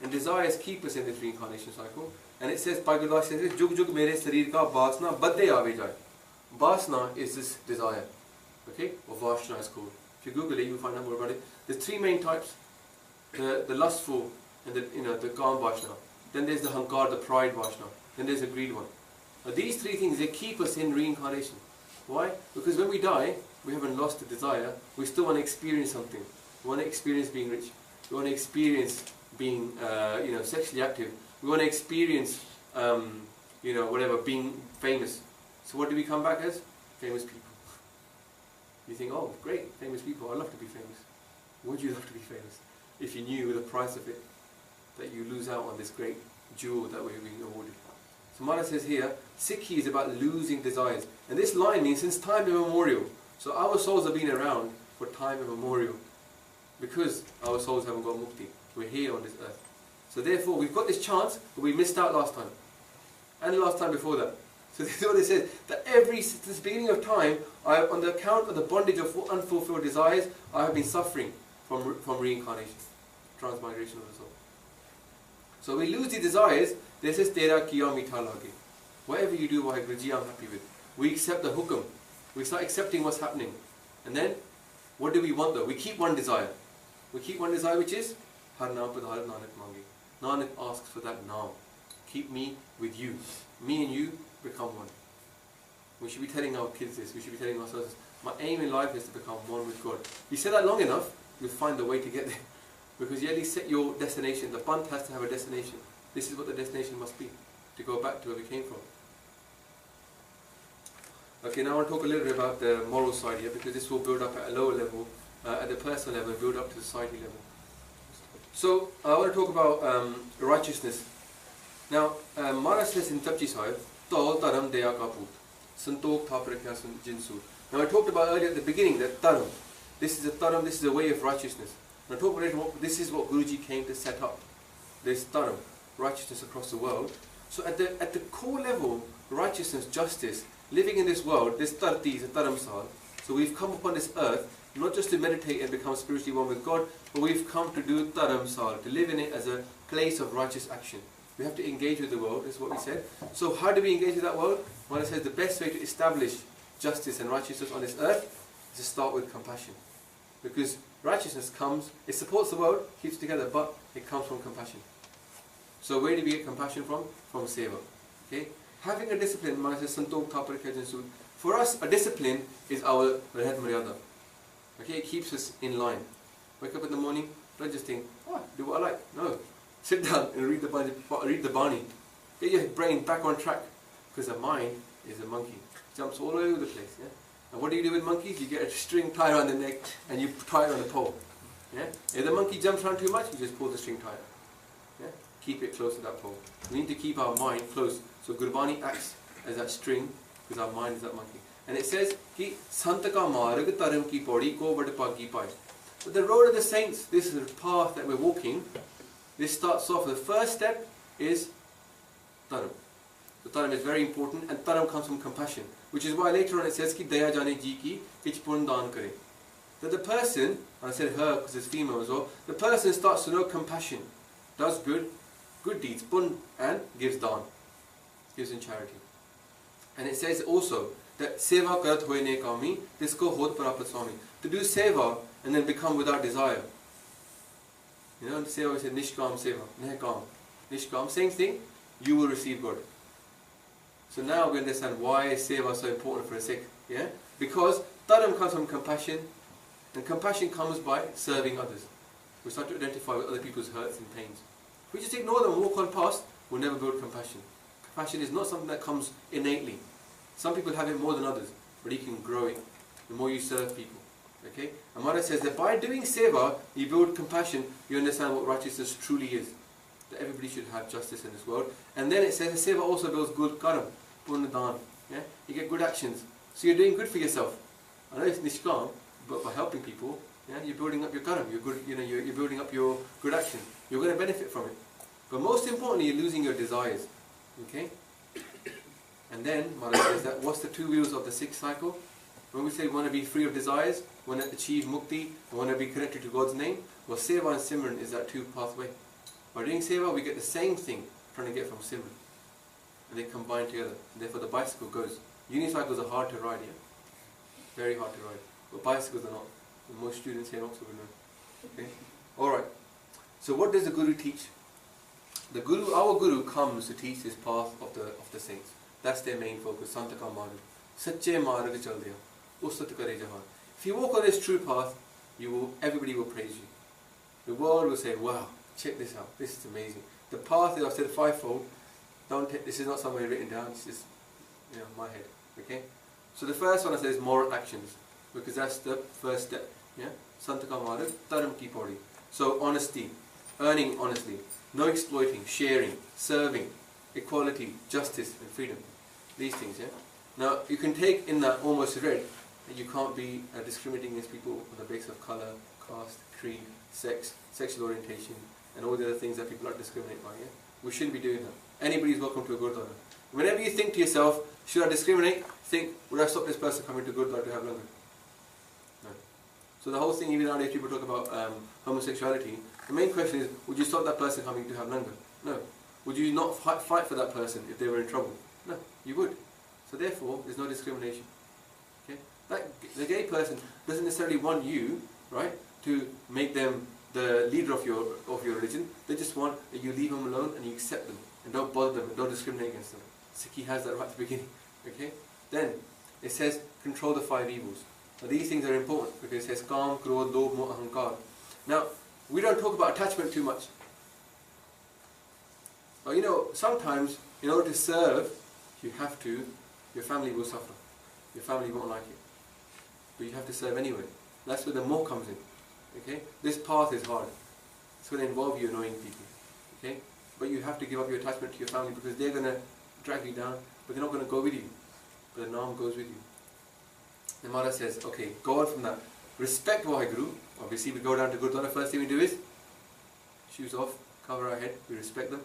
Speaker 2: And desires keep us in this reincarnation cycle. And it says, Bhagavad Gita says, Jug Jug Mere Sarir Ka Vasna Badde Aave Jai. Vasna is this desire. Okay? Or Vashna is called. If you Google it, you'll find out more about it. There's 3 main types. The lustful and the Kaam Vashna. Then there's the Hankar, the pride Vashna. Then there's the greed one. Now these 3 things, they keep us in reincarnation. Why? Because when we die, we haven't lost the desire. We still want to experience something. We want to experience being rich. We want to experience being, sexually active. We want to experience, being famous. So what do we come back as? Famous people. You think, oh, great, famous people. I love to be famous. Would you love to be famous? If you knew the price of it, that you lose out on this great jewel that we're being awarded. So Mala says here, Sikhi is about losing desires. And this line means since time immemorial. So our souls have been around for time immemorial. Because our souls haven't got mukti. We're here on this earth. So therefore we've got this chance, but we missed out last time. And the last time before that. So this is what it says, that since the beginning of time, on the account of the bondage of unfulfilled desires, I have been suffering from reincarnation, transmigration of the soul. So we lose the desires, this is Tera Kiya Mitha Lage. Whatever you do, Waheguruji, I'm happy with. We accept the hukum. We start accepting what's happening. And then, what do we want though? We keep one desire. We keep one desire which is, Har Naam Padhar Nanak Mange. Nanak asks for that now. Keep me with you. Me and you become one. We should be telling our kids this. We should be telling ourselves this. My aim in life is to become one with God. If you say that long enough, you'll find the way to get there. Because you at least set your destination. The pant has to have a destination. This is what the destination must be. To go back to where we came from. Okay, now I want to talk a little bit about the moral side here, because this will build up at a lower level, at the personal level, build up to the society level. So, I want to talk about righteousness. Now, Maharaj says in Tapji Sahib, Tol Taram Deya Kaput, Santok Thaprakya Jinsu. Now, I talked about earlier at the beginning that Taram, this is a way of righteousness. And I talked about this is what Guruji came to set up. This Taram, righteousness across the world. So, at the core level, righteousness, justice, living in this world, this tarti is a taramsal. So we've come upon this earth, not just to meditate and become spiritually one with God, but we've come to do taramsal, to live in it as a place of righteous action. We have to engage with the world, is what we said. So how do we engage with that world? Well, it says the best way to establish justice and righteousness on this earth is to start with compassion. Because righteousness comes, it supports the world, keeps it together, but it comes from compassion. So where do we get compassion from? From seva. Okay? Having a discipline, for us, a discipline is our Rehat Maryada. Okay, it keeps us in line. Wake up in the morning, don't just think, oh, do what I like. No. Sit down and read the Bani. Get your brain back on track. Because the mind is a monkey. It jumps all over the place. Yeah? And what do you do with monkeys? You get a string tied around the neck and you tie it on a pole. Yeah? If the monkey jumps around too much, you just pull the string tighter. Yeah? Keep it close to that pole. We need to keep our mind close. So Gurbani acts as that string, because our mind is that monkey. And it says, ki Santaka marg taram ki paudi ko vadpagi pai. But the road of the saints, this is the path that we're walking. This starts off, the first step is taram. So taram is very important, and taram comes from compassion. Which is why later on it says, ki daya jane ji ki kich pun daan kare. That the person, and I said her because it's female as well, the person starts to know compassion, does good deeds, pun, and gives daan. Gives in charity. And it says also that seva karat hoine kami, disko hod prapat swami. To do seva and then become without desire. You know, seva we say nishkam seva, nehkam. Nishkam, same thing, you will receive God. So now we understand why is seva so important for a Sikh. Yeah? Because taram comes from compassion, and compassion comes by serving others. We start to identify with other people's hurts and pains. If we just ignore them and walk on past, we'll never build compassion. Compassion is not something that comes innately. Some people have it more than others, but you can grow it the more you serve people. Okay? And Maharaj says that by doing seva, you build compassion, you understand what righteousness truly is. That everybody should have justice in this world. And then it says that seva also builds good karam, punnadan. Yeah? You get good actions. So you're doing good for yourself. I know it's nishkam, but by helping people, yeah, you're building up your karam, you're building up your good action. You're going to benefit from it. But most importantly, you're losing your desires. Okay? And then, Maharaj says that, what's the two wheels of the Sikh cycle? When we say we want to be free of desires, want to achieve mukti, and want to be connected to God's name, well, seva and simran is that two pathway. By doing seva, we get the same thing trying to get from simran. And they combine together. And therefore the bicycle goes. Unicycles are hard to ride here. Very hard to ride. But bicycles are not. And most students here in Oxford will know. Okay? Alright. So what does the Guru teach? The Guru, our Guru comes to teach this path of the saints. That's their main focus. Santaka marg. Sache marg chal diya. Ustat kare jahan. If you walk on this true path, everybody will praise you. The world will say, wow, check this out. This is amazing. The path that I've said fivefold, this is not somewhere written down, it's just my head. Okay? So the first one I say is moral actions. Because that's the first step. Yeah? Santaka marg, taram ki paudi. So honesty, earning honestly. No exploiting, sharing, serving, equality, justice and freedom. These things, yeah? Now, you can take in that almost read that you can't be discriminating against people on the basis of colour, caste, creed, sex, sexual orientation, and all the other things that people are discriminated by, yeah? We shouldn't be doing that. Anybody is welcome to a Gurdwara. Whenever you think to yourself, should I discriminate? Think, would I stop this person coming to Gurdwara to have langar? No. So the whole thing, even nowadays people talk about homosexuality, the main question is, would you stop that person coming to have langar? No. Would you not fight for that person if they were in trouble? No, you would. So therefore, there's no discrimination. Okay? The gay person doesn't necessarily want you, right, to make them the leader of your religion. They just want that you leave them alone and you accept them and don't bother them and don't discriminate against them. Sikhi has that right at the beginning. Okay? Then it says control the 5 evils. Now these things are important because it says Kam, Krodh, Lobh, Moh, Ahankar. Now we don't talk about attachment too much. But you know, sometimes in order to serve, your family will suffer. Your family won't like it. But you have to serve anyway. That's where the more comes in. Okay? This path is hard. It's going to involve you annoying people. Okay? But you have to give up your attachment to your family because they're going to drag you down, but they're not going to go with you. But the Naam goes with you. The Mara says, okay, go on from that. Respect Waheguru. Obviously we go down to Gurdwara, first thing we do is shoes off, cover our head, we respect them.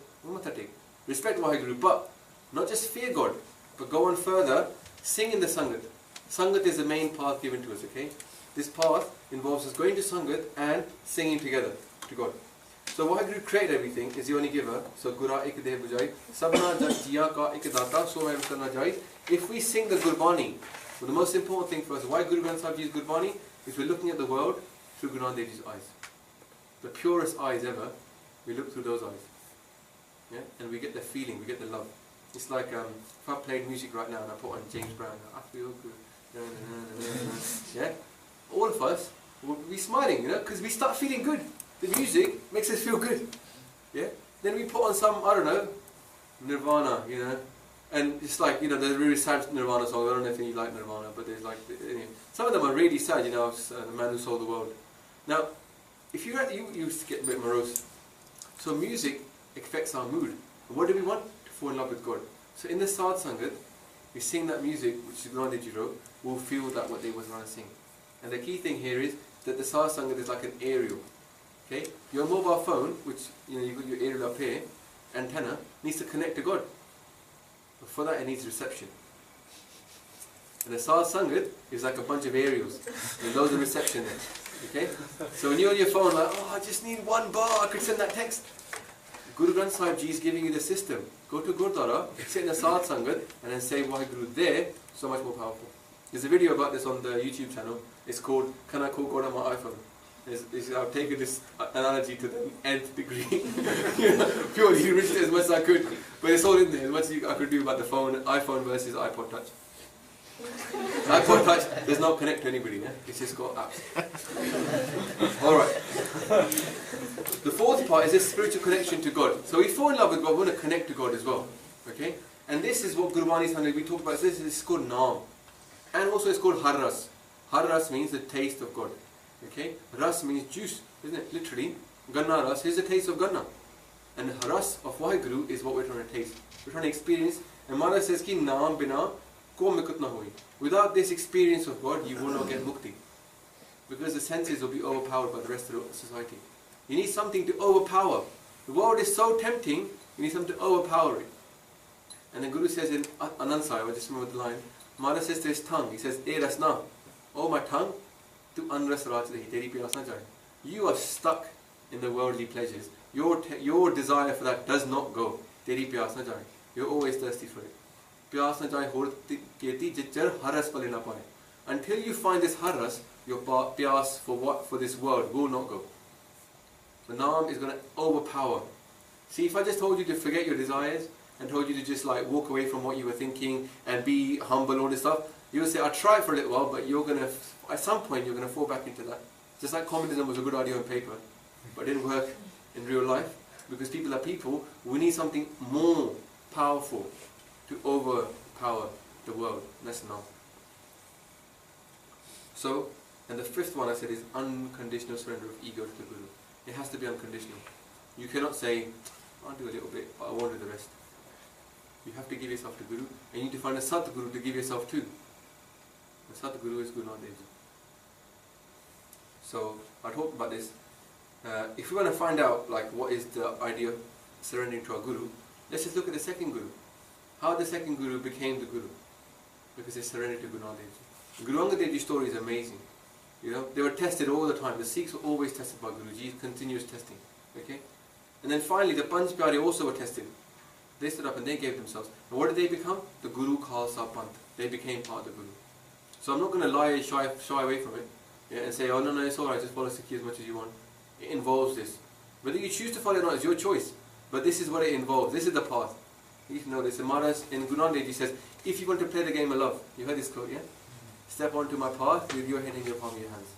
Speaker 2: Respect Waheguru, but not just fear God, but go on further, sing in the Sangat. Sangat is the main path given to us, okay? This path involves us going to Sangat and singing together to God. So Waheguru created everything, is the only giver. So Gura ik deh bujai, sabna jiya ka ik data, so mai karna jai. If we sing the Gurbani, well, the most important thing for us, why Guru Granth Sahib Ji's Gurbani, is we're looking at the world through Guru Nanak Dev Ji's eyes. The purest eyes ever, we look through those eyes. Yeah? And we get the feeling, we get the love. It's like if I played music right now and I put on James Brown, I feel good. Yeah? All of us will be smiling, you know, because we start feeling good. The music makes us feel good. Yeah? Then we put on some, I don't know, Nirvana, you know, and it's like, you know, there's really sad Nirvana songs. I don't know if you like Nirvana, but there's like, anyway, some of them are really sad, you know, The Man Who Sold the World. Now, if you used to get a bit morose. So music affects our mood. And what do we want? To fall in love with God. So in the Sadh Sangat, we sing that music, which Guru Nanak Dev Ji wrote, we'll feel that what they was trying to sing. And the key thing here is that the Sadh Sangat is like an aerial. Okay? Your mobile phone, which, you know, you've got your aerial up here, antenna, needs to connect to God. But for that it needs reception. And the Sadh Sangat is like a bunch of aerials. There's loads of reception there. Okay? So when you're on your phone like, oh, I just need one bar, I could send that text. Guru Granth Sahib Ji is giving you the system. Go to Gurdwara, sit in the Sadh Sangat, and then say Waheguru there, so much more powerful. There's a video about this on the YouTube channel. It's called, Can I Call God on My iPhone? I've taken this analogy to the nth degree. You know, purely enriched it as much as I could. But it's all in there, as much as I could do about the phone, iPhone versus iPod Touch. iPod Touch does not connect to anybody, yeah? It's just got apps. Alright. The fourth part is this spiritual connection to God. So we fall in love with God, we want to connect to God as well. Okay? And this is what Gurbani Sangat, we talk about, this is called Naam. And also it's called Har Ras. Har Ras means the taste of God. Okay? Ras means juice, isn't it? Literally, Ganna Ras is the taste of Ganna. And Ras of Waheguru is what we're trying to taste. We're trying to experience. And Mara says ki Naam bina ko mikut na hui. Without this experience of God, you will not get mukti. Because the senses will be overpowered by the rest of the society. You need something to overpower. The world is so tempting, you need something to overpower it. And the Guru says in Anansai, I just remember the line, Mara says to his tongue, he says, E rasna, oh my tongue, tu anras rajdahi, teri piyas na jaye. You are stuck in the worldly pleasures. Your desire for that does not go. Teri piyas na jaye. You're always thirsty for it. Piyas na jaye hor keti jichar haras pale na paye. Until you find this haras, your piyas for this world will not go. The Naam is going to overpower. See, if I just told you to forget your desires and told you to just like walk away from what you were thinking and be humble, all this stuff, you would say, I'll try for a little while, but you're going to, at some point, you're going to fall back into that. Just like communism was a good idea on paper, but it didn't work in real life. Because people are people, we need something more powerful to overpower the world. That's Naam. So, and the fifth one I said is unconditional surrender of ego to the Guru. It has to be unconditional. You cannot say, I'll do a little bit, but I won't do the rest. You have to give yourself to Guru, and you need to find a Satguru to give yourself to. The Satguru is Guru Nanak Dev Ji. So, I talked about this. If we want to find out like what is the idea of surrendering to our Guru, let's just look at the second Guru. How the second Guru became the Guru. Because they surrendered to Guru Nanak Dev Ji. Guru Angad Dev Ji's story is amazing. You know, they were tested all the time. The Sikhs were always tested by Guruji, continuous testing. Okay? And then finally the Panch Pyare also were tested. They stood up and they gave themselves. And what did they become? The Guru Khalsa Panth. They became part of the Guru. So I'm not going to lie, shy away from it. Yeah, and say, oh no, it's alright, just follow Sikhi as much as you want. it involves this. Whether you choose to follow it or not is your choice, but this is what it involves. This is the path. You need to know this. And Maharaj in Guru Nanak Dev Ji says, if you want to play the game of love, you heard this quote, yeah? Step onto my path with your head in your palm of your hands.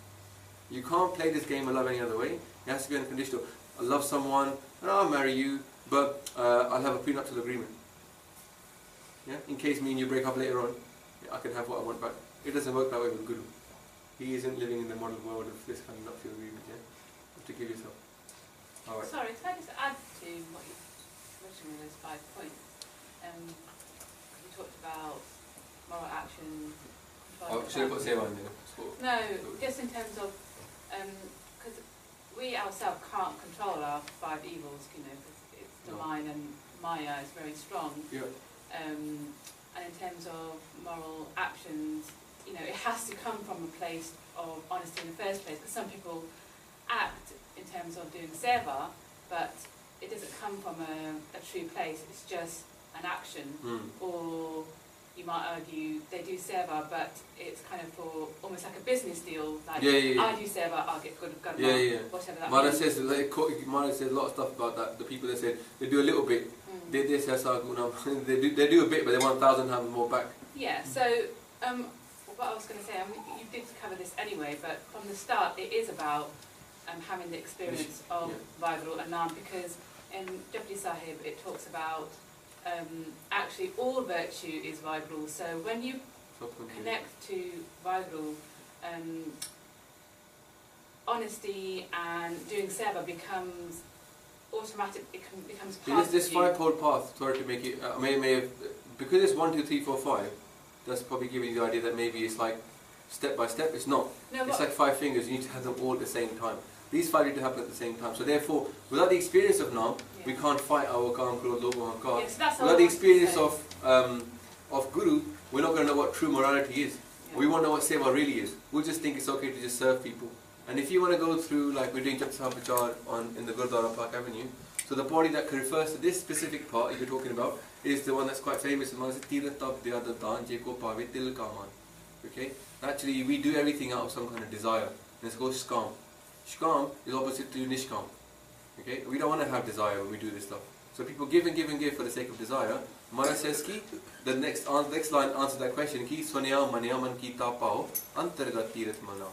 Speaker 2: You can't play this game of love any other way. It has to be unconditional. I love someone, and I'll marry you, but I'll have a prenuptial agreement. Yeah? In case me and you break up later on, I can have what I want back. It doesn't work that way with Guru. He isn't living in the model world of this kind of nuptial agreement. Yeah? You have to give yourself. Alright.
Speaker 4: Sorry, can I just add to what you mentioned with those 5 points? You talked about moral action.
Speaker 2: Oh, should I put Seva in there?
Speaker 4: No, just in terms of, because we ourselves can't control our 5 evils, you know, 'cause it's the mind and Maya is very strong.
Speaker 2: Yeah.
Speaker 4: And in terms of moral actions, you know, it has to come from a place of honesty in the first place, because some people act in terms of doing seva, but it doesn't come from a true place, it's just an action. Or you might argue they do seva, but it's kind of for almost like a business deal, like I do seva, I'll get good whatever that
Speaker 2: Maharaj
Speaker 4: means.
Speaker 2: says, Maharaj says a lot of stuff about that. The people that said they do a little bit, they do a bit, but they want 1,000 times more back.
Speaker 4: Yeah, so what I was going to say, I mean, you did cover this anyway, but from the start it is about having the experience of Vaiguru and Nam, because in Japji Sahib it talks about actually all virtue is Vaiguru. So when you connect to Vaiguru, honesty and doing seva becomes automatic, becomes part of
Speaker 2: This
Speaker 4: you.
Speaker 2: 5-fold path, sorry to make it, may have, because it's 1, 2, 3, 4, 5, that's probably giving you the idea that maybe it's like step by step. It's not.
Speaker 4: No,
Speaker 2: it's like 5 fingers, you need to have them all at the same time. These 5 need to happen at the same time. So therefore, without the experience of Nam, we can't fight our Kam, Krodh, Lobh, Ahankar.
Speaker 4: Yes, that's
Speaker 2: Without the experience of Guru, we're not going to know what true morality is.
Speaker 4: Yeah.
Speaker 2: We won't know what seva really is. We'll just think it's okay to just serve people. And if you want to go through, like we're doing Japji Sahib Vichar in the Gurdwara Park Avenue, so the body that refers to this specific part you're talking about is the one that's quite famous. Okay? Actually, we do everything out of some kind of desire. And it's called Shkam. Shkam is opposite to Nishkam. Okay? We don't want to have desire when we do this stuff. So people give and give and give for the sake of desire. Maharaj says ki, the next line answers that question, ki swanya manyaman ki tapao antargat tirat mana.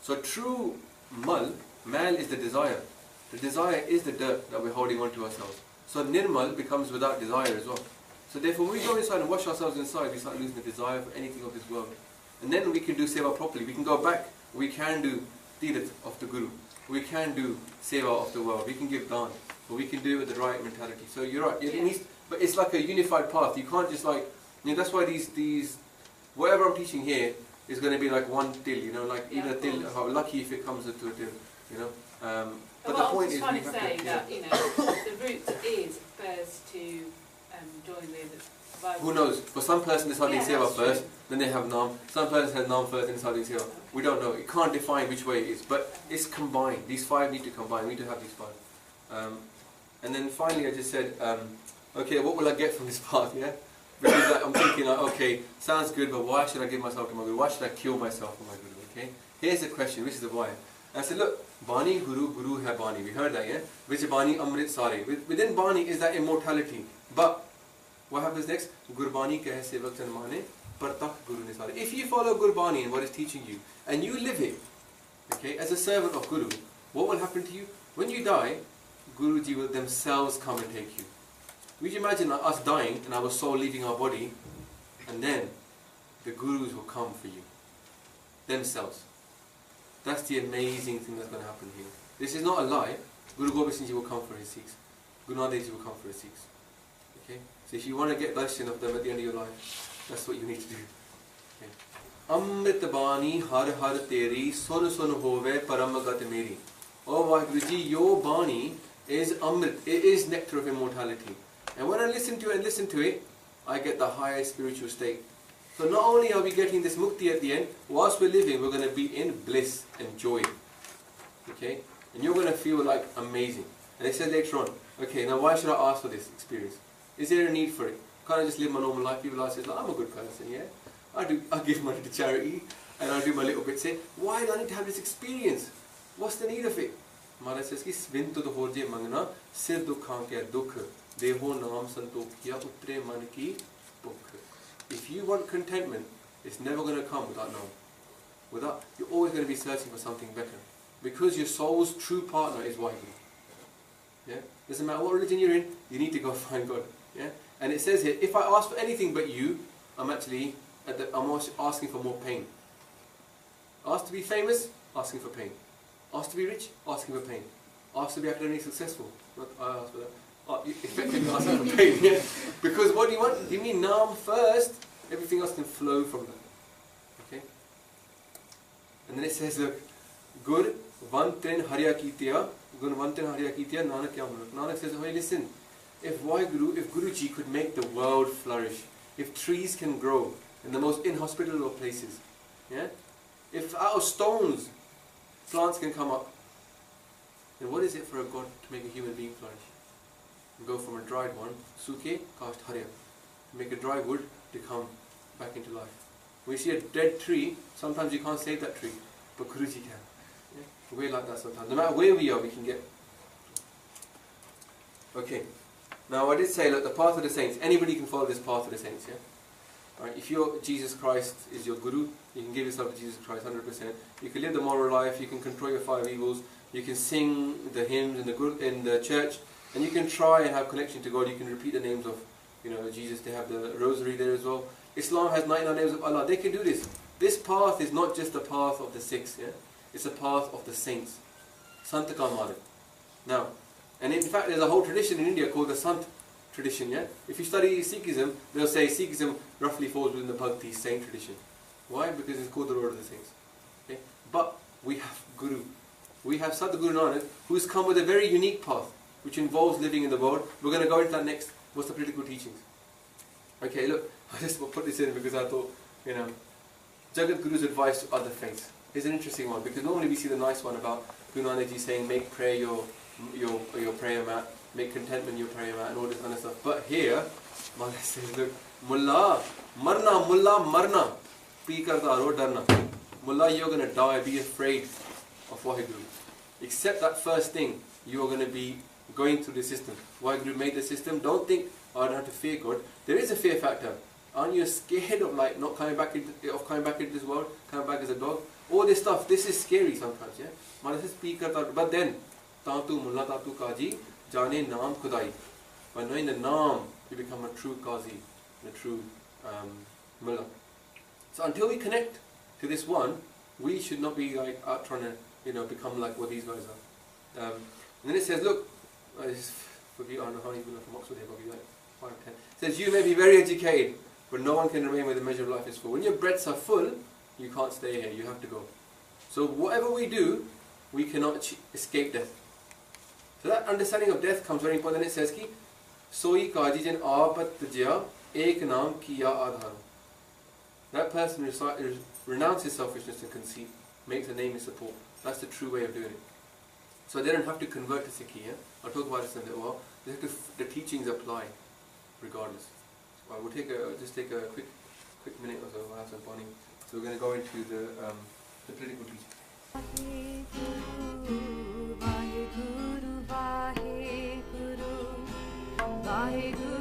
Speaker 2: So true mal is the desire. The desire is the dirt that we're holding on to ourselves. So nirmal becomes without desire as well. So therefore when we go inside and wash ourselves inside, we start losing the desire for anything of this world. And then we can do seva properly. We can go back. We can do tirat of the Guru. We can do seva of the world. We can give dan. But we can do it with the right mentality. So you're right. It needs, but it's like a unified path. You can't just like, you know, that's why these whatever I'm teaching here is going to be like one till, you know, like even a till, how lucky if it comes into a till, you know. But the point is,
Speaker 4: I was trying to say that, you know, the route is first to join with Vaiguru.
Speaker 2: Who knows? For some person they're starting seva first, then they have Nam. Some person has Nam first, then starting seva. We don't know. It can't define which way it is, but it's combined. These 5 need to combine. We need to have these 5. And then finally I just said, okay, what will I get from this path, yeah? Because I'm thinking, like, okay, sounds good, but why should I give myself to my Guru? Why should I kill myself for my Guru, okay? Here's the question, which is the why. And I said, look, Bani Guru, Guru hai Bani. We heard that, yeah? Which Bani Amrit Sare. Within Bani is that immortality. But, what happens next? Gurbani kahe sevak chan mane, partak Guru ne sare. If you follow Gurbani and what it's teaching you, and you live it, okay, as a servant of Guru, what will happen to you? When you die, Guruji will themselves come and take you. Would you imagine us dying and our soul leaving our body, and then the Gurus will come for you themselves. That's the amazing thing that's going to happen here. This is not a lie. Guru Gobind Singh Ji will come for his Sikhs. Guru Nanak Dev Ji will come for his Sikhs. Okay? So if you want to get darshan of them at the end of your life, that's what you need to do. Okay? Amrit Bani har har teri sun sun hove paramagat meri. Oh Vaheguruji, your Bani is Amrit. It is nectar of immortality. And when I listen to it, I get the highest spiritual state. So not only are we getting this mukti at the end, whilst we're living, we're going to be in bliss and joy. Okay? And you're going to feel like amazing. And they said later on, okay, now why should I ask for this experience? Is there a need for it? Can't I just live my normal life? People are saying, I'm a good person, yeah? I give money to charity, and I do my little bits here. Why do I need to have this experience? What's the need of it? Maharaj says ki Svintu horje mangna sir dukhan ke dukh deho naam santokhiya utre man ki bukh. If you want contentment, it's never going to come without naam. You're always going to be searching for something better, because your soul's true partner is Waheguru. Yeah, doesn't matter what religion you're in, you need to go find God. Yeah, and it says here, if I ask for anything but you, I'm actually asking for more pain. Asked to be famous, asking for pain. Asked to be rich, asking for pain. Asked to be academically successful, not I asked for that. Effectively asking for pain. Yeah, because what do you want? Give me naam first. Everything else can flow from that. Okay. And then it says, look, good vantin harya kitya. Nanak kya mulak. Nanak says, hey, listen, if Guruji could make the world flourish, if trees can grow in the most inhospitable of places, yeah, if out of stones plants can come up, then what is it for a God to make a human being flourish? And go from a dried one, suke, cast harya, make a dry wood to come back into life. When you see a dead tree, sometimes you can't save that tree, but Guruji can. We're like that sometimes. No matter where we are, we can get. Okay. Now I did say, look, the path of the saints. Anybody can follow this path of the saints. Yeah. Right. If Jesus Christ is your guru, you can give yourself to Jesus Christ 100%. You can live the moral life. You can control your 5 evils. You can sing the hymns in the church, and you can try and have connection to God. You can repeat the names of, Jesus. They have the rosary there as well. Islam has 99 names of Allah. They can do this. This path is not just the path of the Sikhs. Yeah. It's a path of the saints. Sant ka marg. Now, and in fact there's a whole tradition in India called the Sant tradition. Yeah? If you study Sikhism, they'll say Sikhism roughly falls within the Bhakti saint tradition. Why? Because it's called the Lord of the Saints. Okay? But we have Guru. We have Sadhguru Nanak, who's come with a very unique path, which involves living in the world. We're going to go into that next. What's the political teachings? Okay, look, I just put this in because I thought, Jagat Guru's advice to other faiths is an interesting one, because normally we see the nice one about Guru Nanak Ji saying make prayer your prayer mat, make contentment your prayer mat, and all this kind of stuff. But here, Maharaj says, look, Mullah marna, pi karta ro darna. Mullah, you're going to die, be afraid of Waheguru. Except that first thing, you're going to be going through the system. Waheguru made the system. Don't think, I don't have to fear God. There is a fear factor. Aren't you scared of not coming back into this world, coming back as a dog? All this stuff, this is scary sometimes, yeah? But then, Tatu Mullah Tatu Kaji, Jane Naam Khudai. By knowing the Naam, you become a true Qazi, a true Mullah. So until we connect to this one, we should not be like out trying to, become like what these guys are. And then it says, look, I don't know how many people are from Oxford here, probably like 5, 10. It says, you may be very educated, but no one can remain where the measure of life is full. When your breaths are full, you can't stay here, you have to go. So whatever we do, we cannot escape death. So that understanding of death comes very important. And it says, ki, Soi kaji jan aapat tjya ek naam kiya adharu. That person renounces selfishness and conceit, makes a name and support. That's the true way of doing it. So they don't have to convert to Sikhi. Yeah? I'll talk about this in a little while. The teachings apply regardless. Well, we'll just take a quick minute or so. We'll have some bonding. So we're going to go into the political teaching.
Speaker 1: Vaheguru, Vaheguru, Vaheguru.